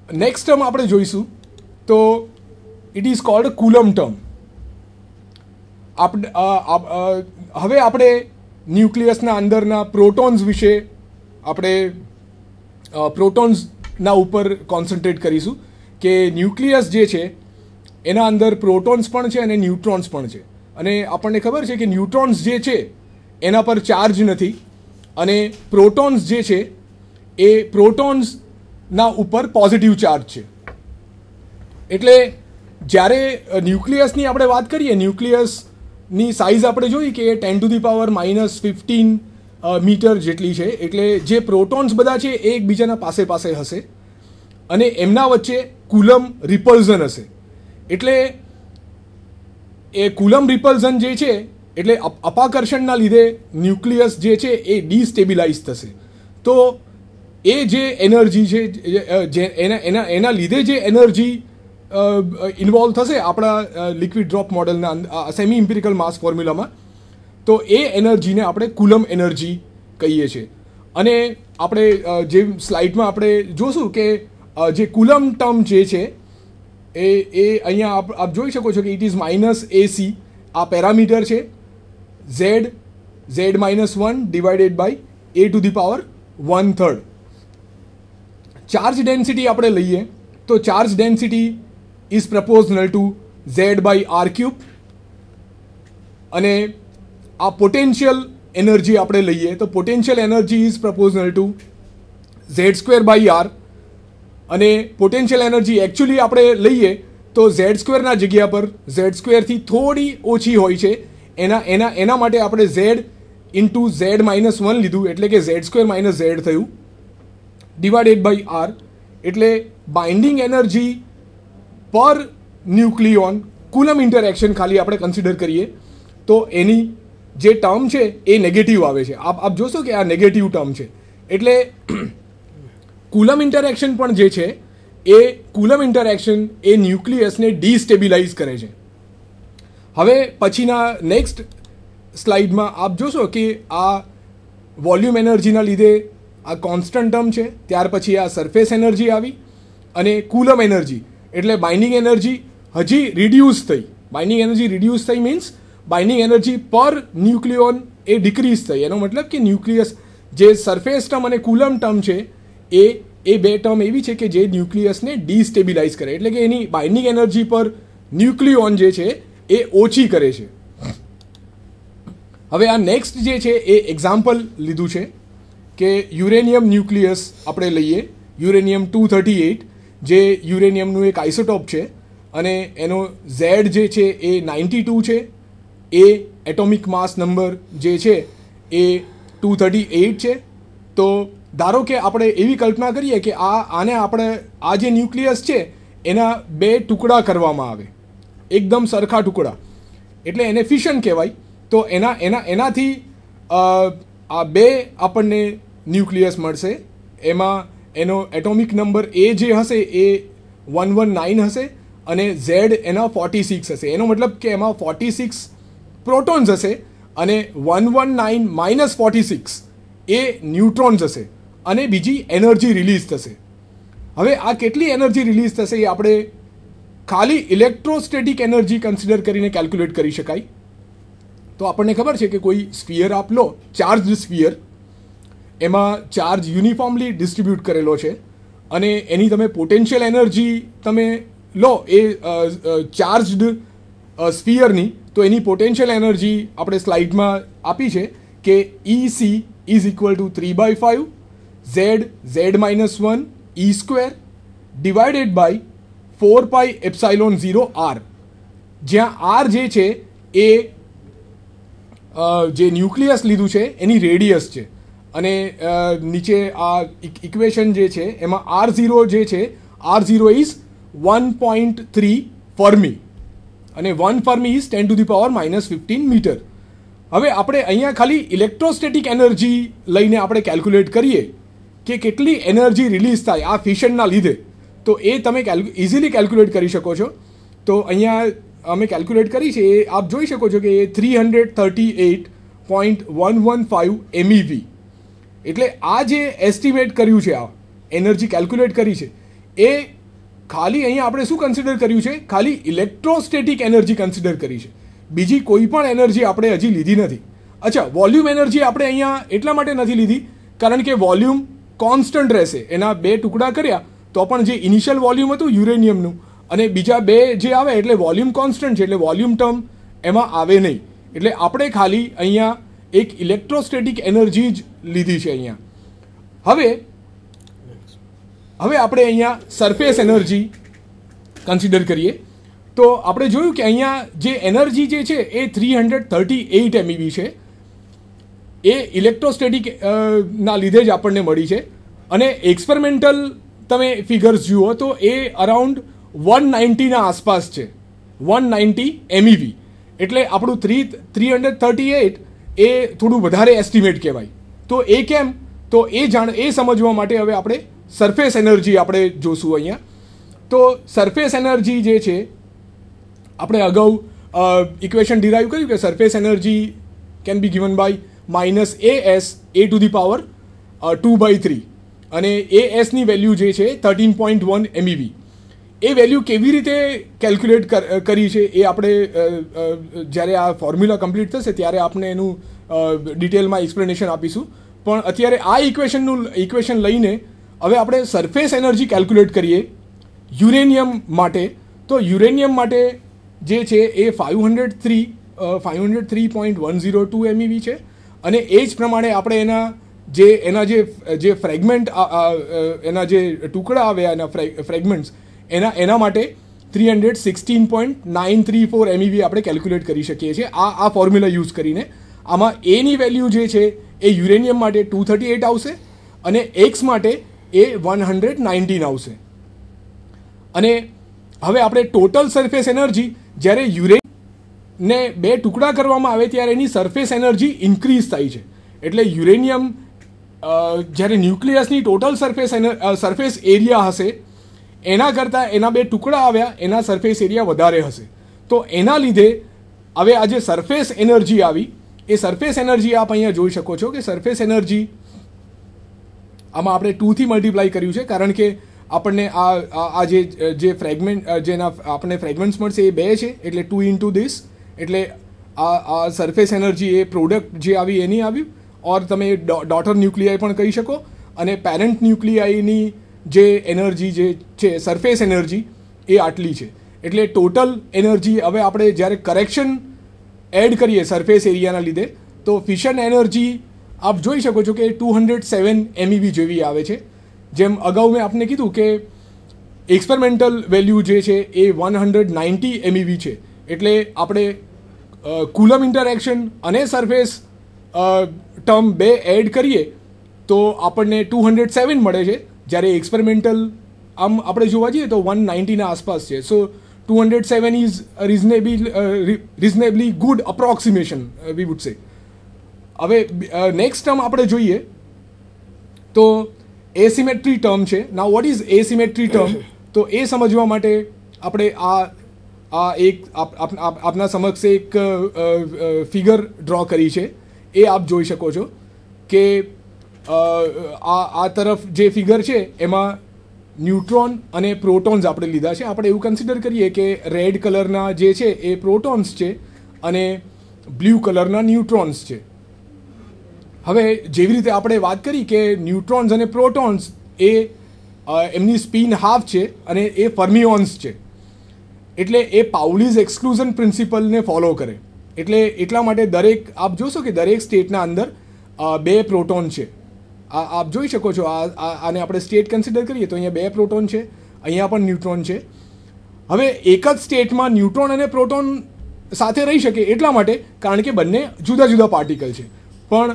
નેક્સ્ટ ટર્મ આપણે જોઈશું તો it is called coulomb term. હવે આપણે ન્યુક્લિયસના અંદરના પ્રોટોન્સ વિશે આપણે પ્રોટોન્સના ઉપર કોન્સન્ટ્રેટ કરીશું કે ન્યુક્લિયસ જે છે એના અંદર પ્રોટોન્સ પણ છે અને ન્યુટ્રોન્સ પણ છે. અને આપણને ખબર છે કે ન્યુટ્રોન્સ જે છે એના પર ચાર્જ નથી અને પ્રોટોન્સ જે છે એ પ્રોટોન્સના ઉપર પોઝિટિવ ચાર્જ છે. એટલે જ્યારે ન્યુક્લિયસની આપણે વાત કરીએ, ન્યુક્લિયસની સાઇઝ આપણે જોઈ કે 10⁻⁻15 મીટર જેટલી છે. એટલે જે પ્રોટોન્સ બધા છે એ એકબીજાના પાસે હશે અને એમના વચ્ચે કુલમ રિપલ્ઝન હશે. એટલે એ કુલમ રિપલ્ઝન જે છે એટલે અપાકર્ષણના લીધે ન્યુક્લિયસ જે છે એ ડિસ્ટેબિલાઇઝ થશે. તો એ જે એનર્જી છે એના લીધે જે એનર્જી ઇન્વોલ્વ થશે આપણા લિક્વિડ ડ્રોપ મોડલના સેમી ઇમ્પિરિકલ માસ ફોર્મ્યુલામાં, તો એ એનર્જીને આપણે કુલમ એનર્જી કહીએ છીએ. અને આપણે જે સ્લાઇડમાં આપણે જોશું કે જે કુલમ ટર્મ જે છે એ અહીંયા આપ જોઈ શકો છો કે ઇટ ઇઝ -ac. આ પેરામીટર છે z-1 divided by a⁻⁻⁻⁻. Charge density આપણે લઈએ તો charge density is proportional to z/r³. અને આ પોટેન્શિયલ એનર્જી આપણે લઈએ તો potential energy is proportional to z²/r. અને પોટેન્શિયલ એનર્જી એકચ્યુઅલી આપણે લઈએ તો z² જગ્યા પર z² થી થોડી ઓછી હોય છે. એના માટે આપણે z × z-1 લીધું, એટલે કે z² - z થયું ડિવાઇડેડ બાય r. એટલે binding energy per ન્યુક્લિયોન coulomb interaction ખાલી આપણે કન્સિડર કરીએ તો એની જે ટર્મ છે એ નેગેટિવ આવે છે. આપ જોશો કે આ નેગેટિવ ટર્મ છે. એટલે કુલમ ઇન્ટરેક્શન પણ જે છે એ કુલમ ઇન્ટરેક્શન એ ન્યુક્લિયસને ડિસ્ટેબિલાઇઝ કરે છે. હવે પછીના નેક્સ્ટ સ્લાઇડમાં આપ જોશો કે આ વોલ્યુમ એનર્જીના લીધે આ કોન્સ્ટન્ટ ટર્મ છે, ત્યાર પછી આ સરફેસ એનર્જી આવી અને કુલમ એનર્જી એટલે બાઇન્ડિંગ એનર્જી હજી રિડ્યુસ થઈ. બાઇન્ડિંગ એનર્જી રિડ્યુસ થઈ મીન્સ બાઇન્ડિંગ એનર્જી પર ન્યુક્લિયોન એ ડિક્રીઝ થઈ. એનો મતલબ કે ન્યુક્લિયસ જે સરફેસ ટર્મ અને કુલમ ટર્મ છે એ બે ટર્મ એવી છે કે જે ન્યુક્લિયસને ડિસ્ટેબિલાઇઝ કરે, એટલે કે એની બાઇન્ડિંગ એનર્જી પર ન્યુક્લિયોન જે છે એ ઓછી કરે છે. હવે આ નેક્સ્ટ જે છે એ એક્ઝામ્પલ લીધું છે કે યુરેનિયમ ન્યુક્લિયસ આપણે લઈએ, યુરેનિયમ 238, જે યુરેનિયમનું એક આઇસોટોપ છે અને એનો ઝેડ જે છે એ 92 છે, એ એટોમિક માસ નંબર જે છે એ 238 છે. તો ધારો કે આપણે એવી કલ્પના કરીએ કે આને આપણે આ જે ન્યુક્લિયસ છે એના 2 ટુકડા કરવામાં આવે, એકદમ સરખા ટુકડા, એટલે એને ફિશન કહેવાય. તો એનાથી આ 2 આપણને ન્યુક્લિયસ મળશે. એમાં એનો એટોમિક નંબર એ જે હશે એ 119 હશે અને ઝેડ એના 46 હશે. એનો મતલબ કે એમાં 46 પ્રોટોન્સ હશે અને 119 - 46 એ ન્યુટ્રોન્સ હશે અને બીજી એનર્જી રિલીઝ થશે. હવે આ કેટલી એનર્જી રિલીઝ થશે એ આપણે ખાલી ઇલેક્ટ્રોસ્ટેટિક એનર્જી કન્સિડર કરીને કેલ્ક્યુલેટ કરી શકાય. તો આપણને ખબર છે કે કોઈ સ્ફિયર આપ લો, ચાર્જડ સ્ફિયર, એમાં ચાર્જ યુનિફોર્મલી ડિસ્ટ્રીબ્યુટ કરેલો છે અને એની તમે પોટેન્શિયલ એનર્જી તમે લો એ ચાર્જડ સ્ફિયરની, તો એની પોટેન્શિયલ એનર્જી આપણે સ્લાઇડમાં આપી છે કે EC is equal to 3/5 z-1 E² divided by 4πε0 r, જ્યાં r જે છે એ જે ન્યુક્લિયસ લીધું છે એની રેડિયસ છે અને નીચે આ ઇક્વેશન જે છે એમાં r0 જે છે, r0 ઇઝ 1.3 ફર્મી અને 1 ફર્મી ઇઝ 10⁻⁻15 મીટર. હવે આપણે અહીંયા ખાલી ઇલેક્ટ્રોસ્ટેટિક એનર્જી લઈને આપણે કેલ્ક્યુલેટ કરીએ કે કેટલી એનર્જી રિલીઝ થાય આ ફિશનના લીધે, તો એ તમે ઇઝીલી કેલ્ક્યુલેટ કરી શકો છો. તો અહીંયા અમે કેલ્ક્યુલેટ કરી છે, એ આપ જોઈ શકો છો કે એ 338.115 MeV. એટલે આ જે એસ્ટિમેટ કર્યું છે, આ એનર્જી કેલ્ક્યુલેટ કરી છે, એ ખાલી અહીંયા આપણે શું કન્સિડર કર્યું છે, ખાલી ઇલેક્ટ્રોસ્ટેટિક એનર્જી કન્સિડર કરી છે, બીજી કોઈ પણ એનર્જી આપણે હજી લીધી નથી. અચ્છા, વોલ્યુમ એનર્જી આપણે અહીંયા એટલા માટે નથી લીધી કારણ કે વોલ્યુમ કોન્સ્ટન્ટ રહેશે. એના 2 ટુકડા કર્યા તો પણ જે ઇનિશિયલ વોલ્યુમ હતું યુરેનિયમનું અને બીજા 2 જે આવે એટલે વોલ્યુમ કોન્સ્ટન્ટ છે, એટલે વોલ્યુમ ટર્મ એમાં આવે નહીં. એટલે આપણે ખાલી અહીંયા એક ઇલેક્ટ્રોસ્ટેટિક એનર્જી જ લીધી છે અહીંયા. હવે આપણે અહીંયા સરફેસ એનર્જી કન્સિડર કરીએ તો આપણે જોયું કે અહીંયા જે એનર્જી જે છે એ 338 MeV છે, એ ઇલેક્ટ્રોસ્ટેટિક ના લીધે જ આપણને મળી છે અને એક્સપેરિમેન્ટલ તમે ફિગર્સ જુઓ તો એ અરાઉન્ડ 190 આસપાસ છે, 190 MeV. એટલે આપણું 338 એ થોડું વધારે એસ્ટિમેટ કહેવાય. તો એ કેમ, તો એ સમજવા માટે હવે આપણે સરફેસ એનર્જી આપણે જોશું અહીંયા. તો સરફેસ એનર્જી જે છે આપણે અગાઉ ઇક્વેશન ડિરાઈવ કર્યું કે surface energy can be given by -as a2 અને ની વેલ્યુ જે છે 13.1 MeV. એ વેલ્યુ કેવી રીતે કેલ્ક્યુલેટ કરી છે એ આપણે જ્યારે આ ફોર્મ્યુલા કમ્પ્લીટ થશે ત્યારે આપણે એનું ડિટેલમાં એક્સપ્લેનેશન આપીશું. પણ અત્યારે આ ઇક્વેશન લઈને હવે આપણે સરફેસ એનર્જી કેલ્ક્યુલેટ કરીએ યુરેનિયમ માટે. તો યુરેનિયમ માટે જે છે એ 503.102 MeV છે અને એ જ પ્રમાણે આપણે એના જે ફ્રેગમેન્ટ એના જે ટુકડા આવ્યા એના ફ્રેગમેન્ટ્સ એના માટે 316.934 MeV આપણે કેલ્ક્યુલેટ કરી શકીએ છીએ આ ફોર્મ્યુલા યુઝ કરીને. આમાં એની વેલ્યુ જે છે એ યુરેનિયમ માટે 238 આવશે અને એક્સ માટે એ 119 આવશે. અને હવે આપણે ટોટલ સરફેસ એનર્જી જ્યારે યુરેનિયમને 2 ટુકડા કરવામાં આવે ત્યારે એની સરફેસ એનર્જી ઇન્ક્રીઝ થાય છે. એટલે યુરેનિયમ જ્યારે ન્યુક્લિયસની ટોટલ સરફેસ એરિયા હશે એના કરતાં એના 2 ટુકડા આવ્યા એના સરફેસ એરિયા વધારે હશે. તો એના લીધે હવે આ જે સરફેસ એનર્જી આવી એ સરફેસ એનર્જી આપ અહીંયા જોઈ શકો છો કે સરફેસ એનર્જી આમાં આપણે 2 થી મલ્ટીપ્લાય કર્યું છે કારણ કે આપણને આ જે ફ્રેગમેન્ટ જેના આપણને ફ્રેગમેન્ટ્સ મળશે એ 2 છે એટલે 2 ઇન્ટુ ધીસ. એટલે આ સરફેસ એનર્જી એ પ્રોડક્ટ જે આવી એની આવ્યું ઓર તમે ડોટર ન્યુક્લિયાઈ પણ કહી શકો અને પેરેન્ટ ન્યુક્લિયાઈની જે એનર્જી જે છે સરફેસ એનર્જી એ આટલી છે. એટલે ટોટલ એનર્જી હવે આપણે જ્યારે કરેક્શન એડ કરીએ સરફેસ એરિયાના લીધે તો ફિશન એનર્જી આપ જોઈ શકો છો કે 207 MeV જેવી આવે છે. જેમ અગાઉ મેં આપને કીધું કે એક્સપેરિમેન્ટલ વેલ્યુ જે છે એ 190 MeV છે. એટલે આપણે કુલમ ઇન્ટરેક્શન અને સરફેસ ટર્મ બે એડ કરીએ તો આપણને 207 મળે છે, જ્યારે એક્સપેરિમેન્ટલ આમ આપણે જોવા જઈએ તો 190ના આસપાસ છે. So 207 is reasonably good approximation we would say. હવે નેક્સ્ટ ટર્મ આપણે જોઈએ તો એસિમેટ્રી ટર્મ છે. Now what is asymmetry term? તો એ સમજવા માટે આપણે આ એક આપના સમક્ષ એક ફિગર ડ્રો કરી છે. એ આપ જોઈ શકો છો કે આ તરફ જે ફિગર છે એમાં ન્યુટ્રોન અને પ્રોટોન્સ આપણે લીધા છે. આપણે એવું કન્સિડર કરીએ કે રેડ કલરના જે છે એ પ્રોટોન્સ છે અને બ્લુ કલરના ન્યુટ્રોન્સ છે. હવે જેવી રીતે આપણે વાત કરી કે ન્યુટ્રોન્સ અને પ્રોટોન્સ એ એમની સ્પિન હાફ છે અને એ ફર્મિઓન્સ છે, એટલે એ પાઉલીઝ એક્સક્લુઝન પ્રિન્સિપલને ફોલો કરે. એટલે એટલા માટે દરેક આપ જોશો કે દરેક સ્ટેટના અંદર બે પ્રોટોન છે. આપ જોઈ શકો છો. આને આપણે સ્ટેટ કન્સિડર કરીએ તો અહીંયા બે પ્રોટોન છે, અહીંયા પણ ન્યુટ્રોન છે. હવે એક જ સ્ટેટમાં ન્યુટ્રોન અને પ્રોટોન સાથે રહી શકે એટલા માટે કારણ કે બંને જુદા જુદા પાર્ટિકલ છે. પણ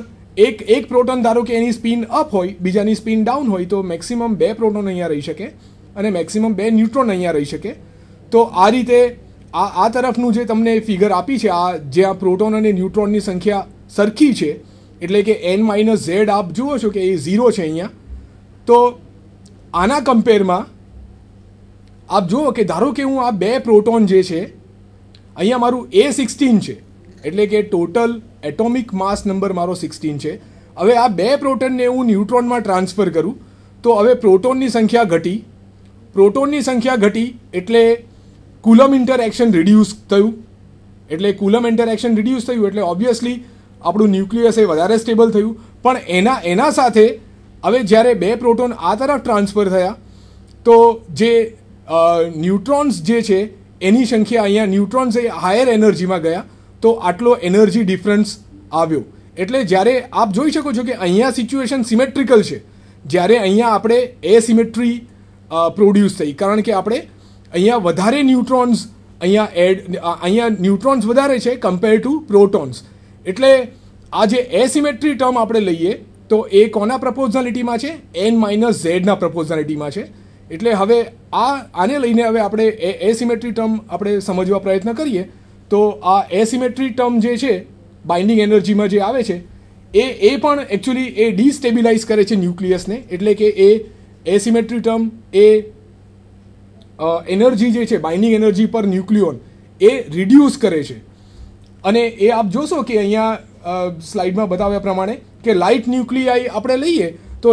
એક પ્રોટોન ધારો કે એની સ્પિન અપ હોય, બીજાની સ્પિન ડાઉન હોય, તો મેક્સિમમ બે પ્રોટોન અહીંયા રહી શકે અને મેક્સિમમ બે ન્યુટ્રોન અહીંયા રહી શકે. તો આ રીતે આ તરફનું જે તમને ફિગર આપી છે, જે આ પ્રોટોન અને ન્યુટ્રોનની સંખ્યા સરખી છે, એટલે કે n-z આપ જુઓ છો કે એ 0 છે અહીંયા. તો આના કમ્પેરમાં આપ જુઓ કે ધારો કે હું આ બે પ્રોટોન જે છે અહીંયા મારું A16 છે, એટલે કે ટોટલ એટોમિક માસ નંબર મારો 16 છે. હવે આ બે પ્રોટોનને હું ન્યુટ્રોનમાં ટ્રાન્સફર કરું તો હવે પ્રોટોનની સંખ્યા ઘટી એટલે કુલમ ઇન્ટરેક્શન રિડ્યુસ થયું. એટલે કુલમ ઇન્ટરેક્શન રિડ્યુસ થયું એટલે ઓબ્વિયસલી આપણું ન્યુક્લિયસ એ વધારે સ્ટેબલ થયું. પણ એના સાથે હવે જ્યારે બે પ્રોટોન આ તરફ ટ્રાન્સફર થયા તો જે ન્યુટ્રોન્સ જે છે એની સંખ્યા અહીંયા ન્યુટ્રોન્સ એ હાયર એનર્જીમાં ગયા તો આટલો એનર્જી ડિફરન્સ આવ્યો. એટલે જ્યારે આપ જોઈ શકો છો કે અહીંયા સિચ્યુએશન સિમેટ્રિકલ છે, જ્યારે અહીંયા આપણે એસિમેટ્રી પ્રોડ્યુસ થઈ, કારણ કે આપણે અહીંયા વધારે ન્યુટ્રોન્સ અહીંયા ન્યુટ્રોન્સ વધારે છે કમ્પેર ટુ પ્રોટોન્સ. એટલે આ જે એસિમેટ્રી ટર્મ આપણે લઈએ તો એ કોના પ્રપોઝનાલિટીમાં છે? n-z ના પ્રપોઝનાલિટીમાં છે. એટલે હવે આને લઈને હવે આપણે એસિમેટ્રી ટર્મ આપણે સમજવા પ્રયત્ન કરીએ તો આ એસિમેટ્રી ટર્મ જે છે બાઇન્ડિંગ એનર્જીમાં જે આવે છે એ પણ એકચ્યુઅલી એ ડિસ્ટેબિલાઇઝ કરે છે ન્યુક્લિયસને. એટલે કે એ એસિમેટ્રી ટર્મ એ એનર્જી જે છે બાઇન્ડિંગ એનર્જી પર ન્યુક્લિયોન એ રિડ્યુસ કરે છે. અને એ આપ જોશો કે અહીંયા સ્લાઇડમાં બતાવ્યા પ્રમાણે કે લાઇટ ન્યુક્લિયાઈ આપણે લઈએ તો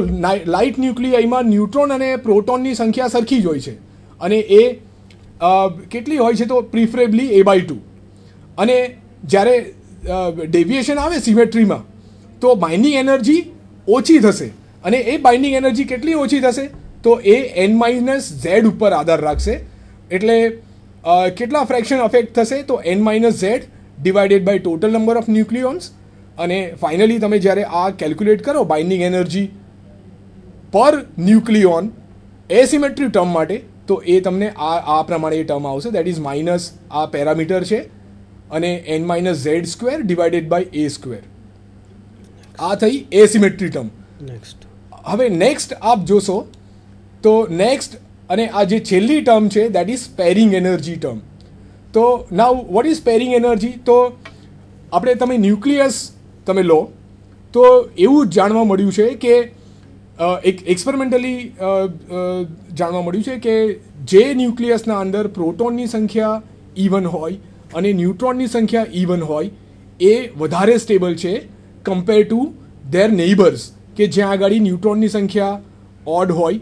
લાઇટ ન્યુક્લિયાઈમાં ન્યુટ્રોન અને પ્રોટોનની સંખ્યા સરખી જ હોય છે અને એ કેટલી હોય છે તો પ્રિફરેબલી a/2. અને જ્યારે ડેવિએશન આવે સિમેટ્રીમાં તો બાઇન્ડિંગ એનર્જી ઓછી થશે અને એ બાઇન્ડિંગ એનર્જી કેટલી ઓછી થશે તો એ n-z ઉપર આધાર રાખશે. એટલે કેટલા ફ્રેક્શન અફેક્ટ થશે તો n-z divided by total number of nucleons. અને ફાઇનલી તમે જ્યારે આ કેલ્ક્યુલેટ કરો બાઇન્ડિંગ એનર્જી પર ન્યુક્લિયોન એસિમેટ્રી ટર્મ માટે તો એ તમને આ પ્રમાણે એ ટર્મ આવશે. દેટ ઇઝ માઇનસ આ પેરામીટર છે અને n-z² ડિવાઇડેડ બાય a². આ થઈ એસિમેટ્રી ટર્મ. હવે નેક્સ્ટ આપ જોશો તો નેક્સ્ટ અને આ જે છેલ્લી ટર્મ છે દેટ ઇઝ સ્પેરિંગ એનર્જી ટર્મ. તો નાઉ વોટ ઇઝ સ્પેરિંગ એનર્જી? તો આપણે તમે ન્યુક્લિયસ તમે લો તો એવું જાણવા મળ્યું છે કે એક્સપેરિમેન્ટલી જાણવા મળ્યું છે કે જે ન્યુક્લિયસના અંદર પ્રોટોનની સંખ્યા ઇવન હોય અને ન્યુટ્રોનની સંખ્યા ઇવન હોય એ વધારે સ્ટેબલ છે કમ્પેર ટુ ધેર નેબર્સ કે જ્યાં આગળ ન્યુટ્રોનની સંખ્યા ઓડ હોય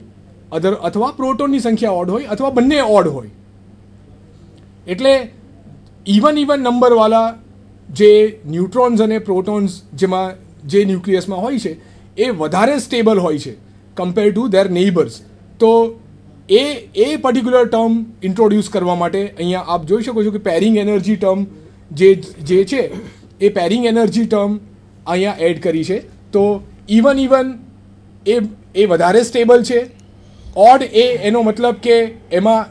અથવા પ્રોટોનની સંખ્યા ઓડ હોય અથવા બંને ઓડ હોય. એટલે ઇવન નંબરવાળા જે ન્યુટ્રોન્સ અને પ્રોટોન્સ જેમાં જે ન્યુક્લિયસમાં હોય છે એ વધારે સ્ટેબલ હોય છે કમ્પેર ટુ ધેર નેબર્સ. તો એ પર્ટિક્યુલર ટર્મ ઇન્ટ્રોડ્યુસ કરવા માટે અહીંયા આપ જોઈ શકો છો કે પેરિંગ એનર્જી ટર્મ જે છે એ પેરિંગ એનર્જી ટર્મ અહીંયા એડ કરી છે. તો ઇવન એ વધારે સ્ટેબલ છે. ઓડ એનો મતલબ કે એમાં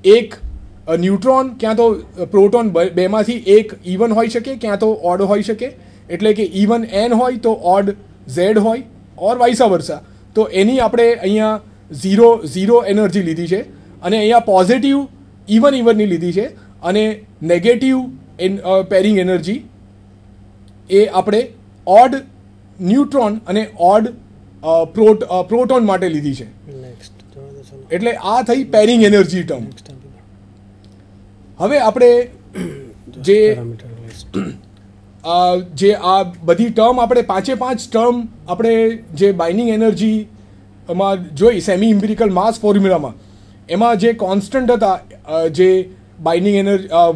એક ન્યુટ્રોન ક્યાં તો પ્રોટોન બેમાંથી એક ઇવન હોઈ શકે, ક્યાં તો ઓડ હોઈ શકે. એટલે કે ઇવન એન હોય તો ઓડ ઝેડ હોય, ઓર વાઇસા વર્સા. તો એની આપણે અહીંયા ઝીરો એનર્જી લીધી છે, અને અહીંયા પોઝિટિવ ઇવનની લીધી છે, અને નેગેટિવ પેરિંગ એનર્જી એ આપણે ઓડ ન્યુટ્રોન અને ઓડ પ્રોટોન માટે લીધી છે. એટલે આ થઈ પેરિંગ એનર્જી ટર્મ. હવે આપણે જે આ બધી ટર્મ આપણે 5 ટર્મ આપણે જે બાઇન્ડિંગ એનર્જીમાં જોઈ સેમી ઇમ્પિરિકલ માસ ફોર્મ્યુલામાં, એમાં જે કોન્સ્ટન્ટ હતા, જે બાઇન્ડિંગ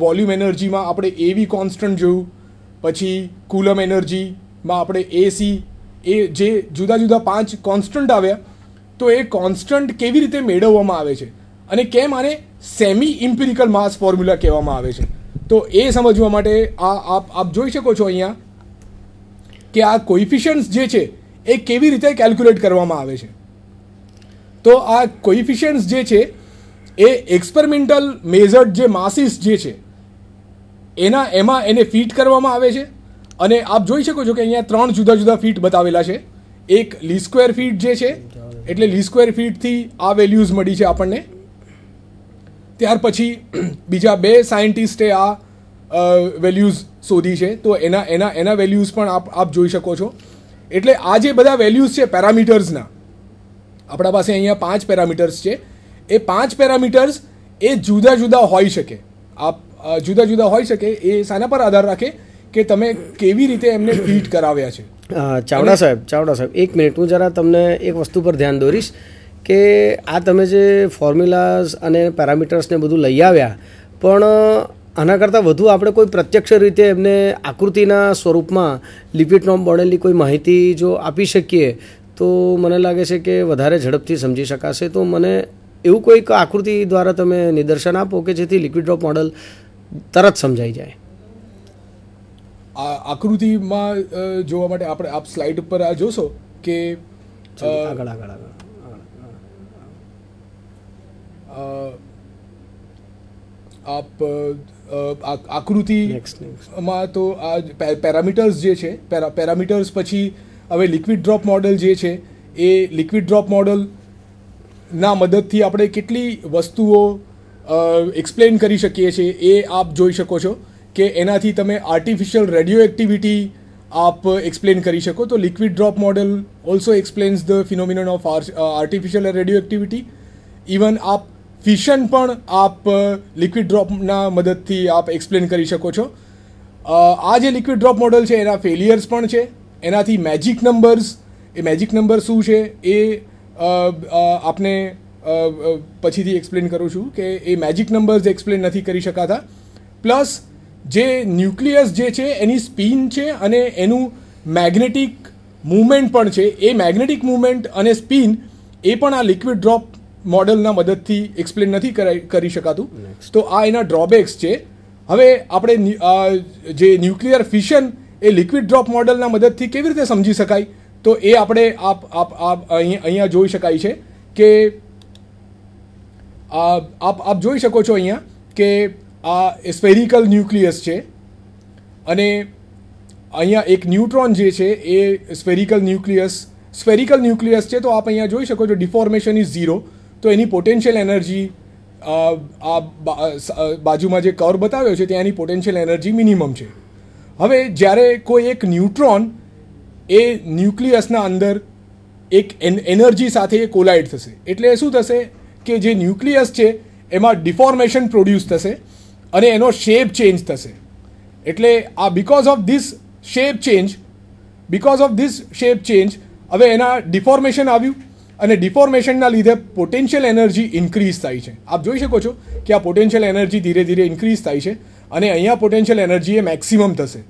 વોલ્યુમ એનર્જીમાં આપણે એવી કોન્સ્ટન્ટ જોયું, પછી કુલમ એનર્જીમાં આપણે એસી, એ જે જુદા જુદા 5 કોન્સ્ટન્ટ આવ્યા. તો એ કોન્સ્ટન્ટ કેવી રીતે મેળવવામાં આવે છે અને કેમ આને સેમી ઇમ્પિરિકલ માસ ફોર્મ્યુલા કહેવામાં આવે છે, તો એ સમજવા માટે આપ જોઈ શકો છો અહીંયા કે આ કોઇફિશિયન્ટ્સ જે છે એ કેવી રીતે કેલ્ક્યુલેટ કરવામાં આવે છે. તો આ કોઇફિશિયન્ટ્સ જે છે એ એક્સપેરિમેન્ટલ મેઝર્ડ જે માસીસ જે છે એમાં એને ફિટ કરવામાં આવે છે. અને આપ જોઈ શકો છો કે અહીંયા 3 જુદા જુદા ફીટ બતાવેલા છે. એક લી સ્ક્વેર ફીટ જે છે, એટલે લી સ્ક્વેર ફીટથી આ વેલ્યુઝ મળી છે આપણને. ત્યાર પછી બીજા 2 સાયન્ટિસ્ટે આ વેલ્યુઝ શોધી છે, તો એના વેલ્યુઝ પણ આપ જોઈ શકો છો. એટલે આ જે બધા વેલ્યુઝ છે પેરામીટર્સના, આપણા પાસે અહીંયા 5 પેરામીટર્સ છે. એ 5 પેરામીટર્સ એ જુદા જુદા હોઈ શકે. આપ જુદા જુદા હોઈ શકે, એ શાના પર આધાર રાખે કે તમે કેવી રીતે એમને ફીટ કરાવ્યા છે.
ચાવડા સાહેબ એક મિનિટ, હું જરા તમને એક વસ્તુ પર ધ્યાન દોરીશ કે આ તમે જે ફોર્મ્યુલાઝ અને પેરામીટર્સને બધું લઈ આવ્યા, પણ આના કરતાં વધુ આપણે કોઈ પ્રત્યક્ષ રીતે એમને આકૃતિના સ્વરૂપમાં લિપિડ મોડેલની કોઈ માહિતી જો આપી શકીએ તો મને લાગે છે કે વધારે ઝડપથી સમજી શકાશે. તો મને એવું કોઈક આકૃતિ દ્વારા તમે નિદર્શન આપો કે જેથી લિક્વિડ ડ્રોપ મોડલ તરત સમજાઈ જાય.
આકૃતિમાં જોવા માટે આપણે આપ સ્લાઇડ ઉપર આ જોશો કે
આગળ
આપ આકૃતિમાં તો આ પેરામીટર્સ જે છે, પેરામીટર્સ પછી હવે લિક્વિડ ડ્રોપ મોડલ જે છે એ લિક્વિડ ડ્રોપ મોડલના મદદથી આપણે કેટલી વસ્તુઓ એક્સપ્લેન કરી શકીએ છીએ એ આપ જોઈ શકો છો કે એનાથી તમે આર્ટિફિશિયલ રેડિયો એક્ટિવિટી આપ એક્સપ્લેન કરી શકો. તો liquid drop model also explains the phenomenon of artificial radioactivity. Even આપ ફિશન પણ આપ લિક્વિડ ડ્રોપના મદદથી આપ એક્સપ્લેન કરી શકો છો. આ જે લિક્વિડ ડ્રોપ મોડલ છે એના ફેલિયર્સ પણ છે, એનાથી મેજિક નંબર્સ, એ મેજિક નંબર શું છે એ આપને પછીથી એક્સપ્લેન કરું છું કે એ મેજિક નંબર્સ એક્સપ્લેન નથી કરી શકાતા. પ્લસ જે ન્યુક્લિયસ જે છે એની સ્પિન છે અને એનું મેગ્નેટિક મૂવમેન્ટ પણ છે, એ મેગ્નેટિક મૂવમેન્ટ અને સ્પિન એ પણ આ લિક્વિડ ડ્રોપ મોડલના મદદથી એક્સપ્લેન નથી કરી શકાતું. તો આ એના ડ્રોબેક્સ છે. હવે આપણે જે ન્યુક્લિયર ફિશન એ લિક્વિડ ડ્રોપ મોડલના મદદથી કેવી રીતે સમજી શકાય, તો એ આપણે અહીંયા જોઈ શકાય છે કે આપ જોઈ શકો છો અહીંયા કે આ સ્ફેરિકલ ન્યુક્લિયસ છે અને અહીંયા એક ન્યુટ્રોન જે છે એ સ્ફેરિકલ ન્યુક્લિયસ છે. તો આપ અહીંયા જોઈ શકો છો ડિફોર્મેશન ઇઝ 0. તો એની પોટેન્શિયલ એનર્જી આ બાજુમાં જે કર્વ બતાવ્યો છે ત્યાંની પોટેન્શિયલ એનર્જી મિનિમમ છે. હવે જ્યારે કોઈ એક ન્યુટ્રોન એ ન્યુક્લિયસના અંદર એક એનર્જી સાથે કોલાઇડ થશે, એટલે શું થશે કે જે ન્યુક્લિયસ છે એમાં ડિફોર્મેશન પ્રોડ્યુસ થશે અને એનો શેપ ચેન્જ થશે. એટલે આ because of this shape change હવે એના ડિફોર્મેશન આવ્યું અને ડિફોર્મેશનના લીધે પોટેન્શિયલ એનર્જી ઇન્ક્રીઝ થાય છે. આપ જોઈ શકો છો કે આ પોટેન્શિયલ એનર્જી ધીરે ધીરે ઇન્ક્રીઝ થાય છે અને અહીંયા પોટેન્શિયલ એનર્જી એ મેક્સિમમ થશે.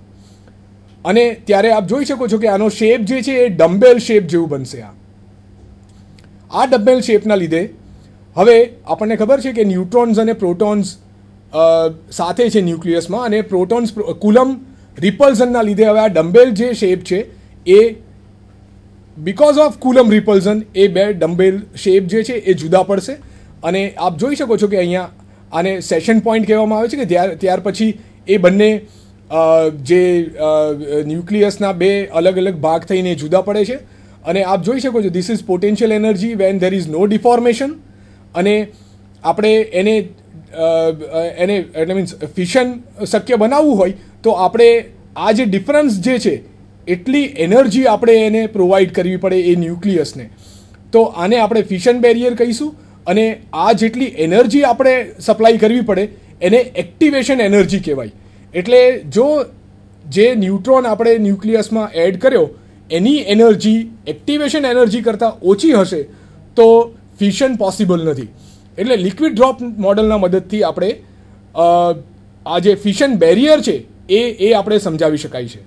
અને ત્યારે આપ જોઈ શકો છો કે આનો શેપ જે છે એ ડમ્બેલ શેપ જેવું બનશે. આ ડમ્બેલ શેપના લીધે હવે આપણને ખબર છે કે ન્યુટ્રોન્સ અને પ્રોટોન્સ સાથે છે ન્યુક્લિયસમાં, અને પ્રોટોન્સ કુલમ રિપલ્સનના લીધે હવે આ ડમ્બેલ જે શેપ છે એ બીકોઝ ઓફ કુલમ રિપલ્ઝન એ બે ડમ્બેલ શેપ જે છે એ જુદા પડશે. અને આપ જોઈ શકો છો કે અહીંયા આને સેશન પોઈન્ટ કહેવામાં આવે છે કે ત્યાર પછી એ બંને જે ન્યુક્લિયસના બે અલગ અલગ ભાગ થઈને જુદા પડે છે. અને આપ જોઈ શકો છો this is potential energy when there is no deformation. અને આપણે એને એટલે મીન્સ ફિશન શક્ય બનાવવું હોય તો આપણે આ જે ડિફરન્સ જે છે એટલી એનર્જી આપણે એને પ્રોવાઈડ કરવી પડે એ ન્યુક્લિયસને. તો આને આપણે ફિશન બેરિયર કહીશું. અને આ જેટલી એનર્જી આપણે સપ્લાય કરવી પડે એને એક્ટિવેશન એનર્જી કહેવાય. એટલે જો જે ન્યુટ્રોન આપણે ન્યુક્લિયસમાં એડ કર્યો એની એનર્જી એક્ટિવેશન એનર્જી કરતાં ઓછી હશે તો ફિશન પોસિબલ નથી. એટલે લિક્વિડ ડ્રોપ મોડલના મદદથી આપણે આ જે ફિશન બેરિયર છે એ આપણે સમજાવી શકાય છે.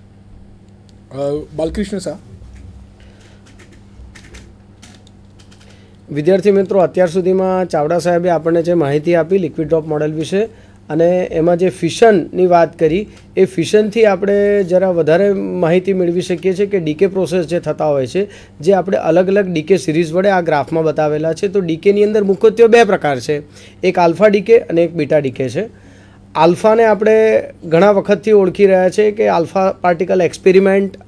બાલકૃષ્ણ શાહ.
વિદ્યાર્થી મિત્રો, અત્યાર સુધીમાં ચાવડા સાહેબે આપણને જે માહિતી આપી લિક્વિડ ડ્રોપ મોડેલ વિશે અને એમાં જે ફિશનની વાત કરી એ ફિશનથી આપણે જરા વધારે માહિતી મેળવી શકીએ છીએ કે ડીકે પ્રોસેસ જે થતા હોય છે જે આપણે અલગ અલગ ડીકે સિરીઝ વડે આ ગ્રાફમાં બતાવેલા છે. તો ડીકેની અંદર મુખ્યત્વે બે પ્રકાર છે, એક આલ્ફા ડીકે અને એક બીટા ડીકે છે. આલ્ફાને આપણે ઘણા વખતથી ઓળખી રહ્યા છે કે આલ્ફા પાર્ટિકલ એક્સપેરિમેન્ટ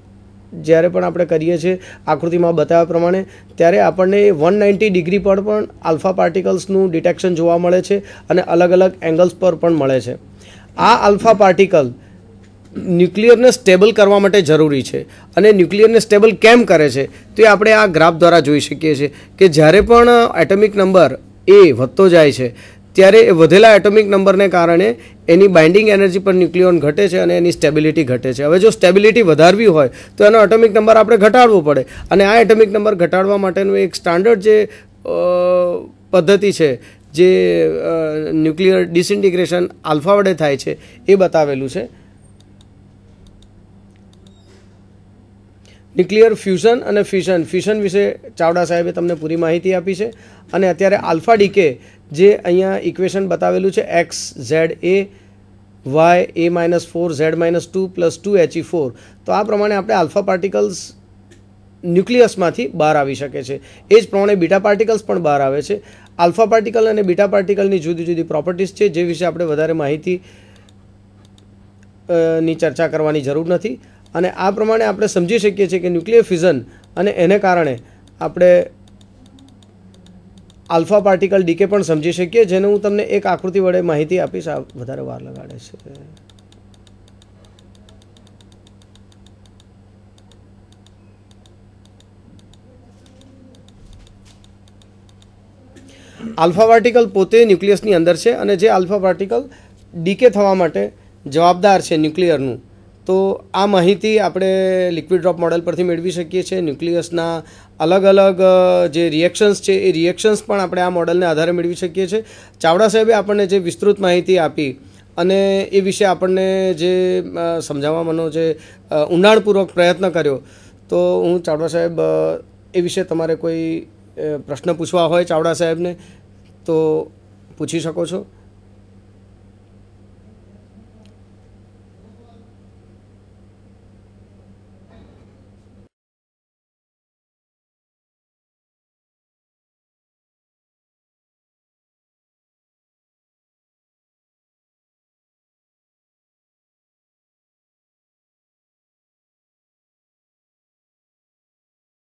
જ્યારે પણ આપણે કરીએ છીએ આકૃતિમાં બતાવ્યા પ્રમાણે ત્યારે આપણને 190 ડિગ્રી પર પણ આલ્ફા પાર્ટિકલ્સનું ડિટેક્શન જોવા મળે છે અને અલગ અલગ એંગલ્સ પર પણ મળે છે. આ આલ્ફા પાર્ટિકલ ન્યુક્લિયરને સ્ટેબલ કરવા માટે જરૂરી છે. અને ન્યુક્લિયરને સ્ટેબલ કેમ કરે છે તો એ આપણે આ ગ્રાફ દ્વારા જોઈ શકીએ છીએ કે જ્યારે પણ એટોમિક નંબર એ વધતો જાય છે ત્યારે એ વધેલા એટોમિક નંબરને કારણે એની બાઇન્ડિંગ એનર્જી પર ન્યુક્લિયોન ઘટે છે અને એની સ્ટેબિલિટી ઘટે છે. હવે જો સ્ટેબિલિટી વધારવી હોય તો એનો એટોમિક નંબર આપણે ઘટાડવો પડે અને આ એટોમિક નંબર ઘટાડવા માટેનું એક સ્ટાન્ડર્ડ જે પદ્ધતિ છે જે ન્યુક્લિયર ડિસઇન્ટિગ્રેશન આલ્ફા વડે થાય છે એ બતાવેલું છે. ન્યુક્લિયર ફ્યુઝન અને ફિશન વિશે ચાવડા સાહેબે તમને પૂરી માહિતી આપી છે. અને અત્યારે આલ્ફા ડીકે જે અહીંયા ઇક્વેશન બતાવેલું છે એક્સ ઝેડ એ વાય a-4 z-2 + 2he4, તો આ પ્રમાણે આપણે આલ્ફા પાર્ટિકલ્સ ન્યુક્લિયસમાંથી બહાર આવી શકે છે. એ જ પ્રમાણે બીટા પાર્ટિકલ્સ પણ બહાર આવે છે. આલ્ફા પાર્ટિકલ અને બીટા પાર્ટિકલની જુદી જુદી પ્રોપર્ટીઝ છે જે વિશે આપણે વધારે માહિતી ની ચર્ચા કરવાની જરૂર નથી. અને આ પ્રમાણે આપણે સમજી શકીએ છીએ કે ન્યુક્લિયર ફ્યુઝન અને એને કારણે આપણે આલ્ફા પાર્ટિકલ ડીકે પણ સમજી શકીએ, જેને હું તમને એક આકૃતિ વડે માહિતી આપીશ. આ વધારે વાર લગાડે છે. આલ્ફા પાર્ટિકલ પોતે ન્યુક્લિયસની અંદર છે અને જે આલ્ફા પાર્ટિકલ ડીકે થવા માટે જવાબદાર છે ન્યુક્લિયરનું, તો આ માહિતી આપણે લિક્વિડ ડ્રોપ મોડેલ પરથી મેળવી શકીએ છીએ. ન્યુક્લિયસના અલગ અલગ જે રિએક્શન્સ છે એ રિએક્શન્સ પણ આપણે આ મોડેલને આધારે મેળવી શકીએ છીએ. ચાવડા સાહેબે આપણને જે વિસ્તૃત માહિતી આપી અને એ વિશે આપણને જે સમજાવવાનો જે ઊંડાણપૂર્વક પ્રયત્ન કર્યો, તો હું ચાવડા સાહેબ એ વિશે તમારે કોઈ પ્રશ્ન પૂછવા હોય ચાવડા સાહેબને તો પૂછી શકો છો.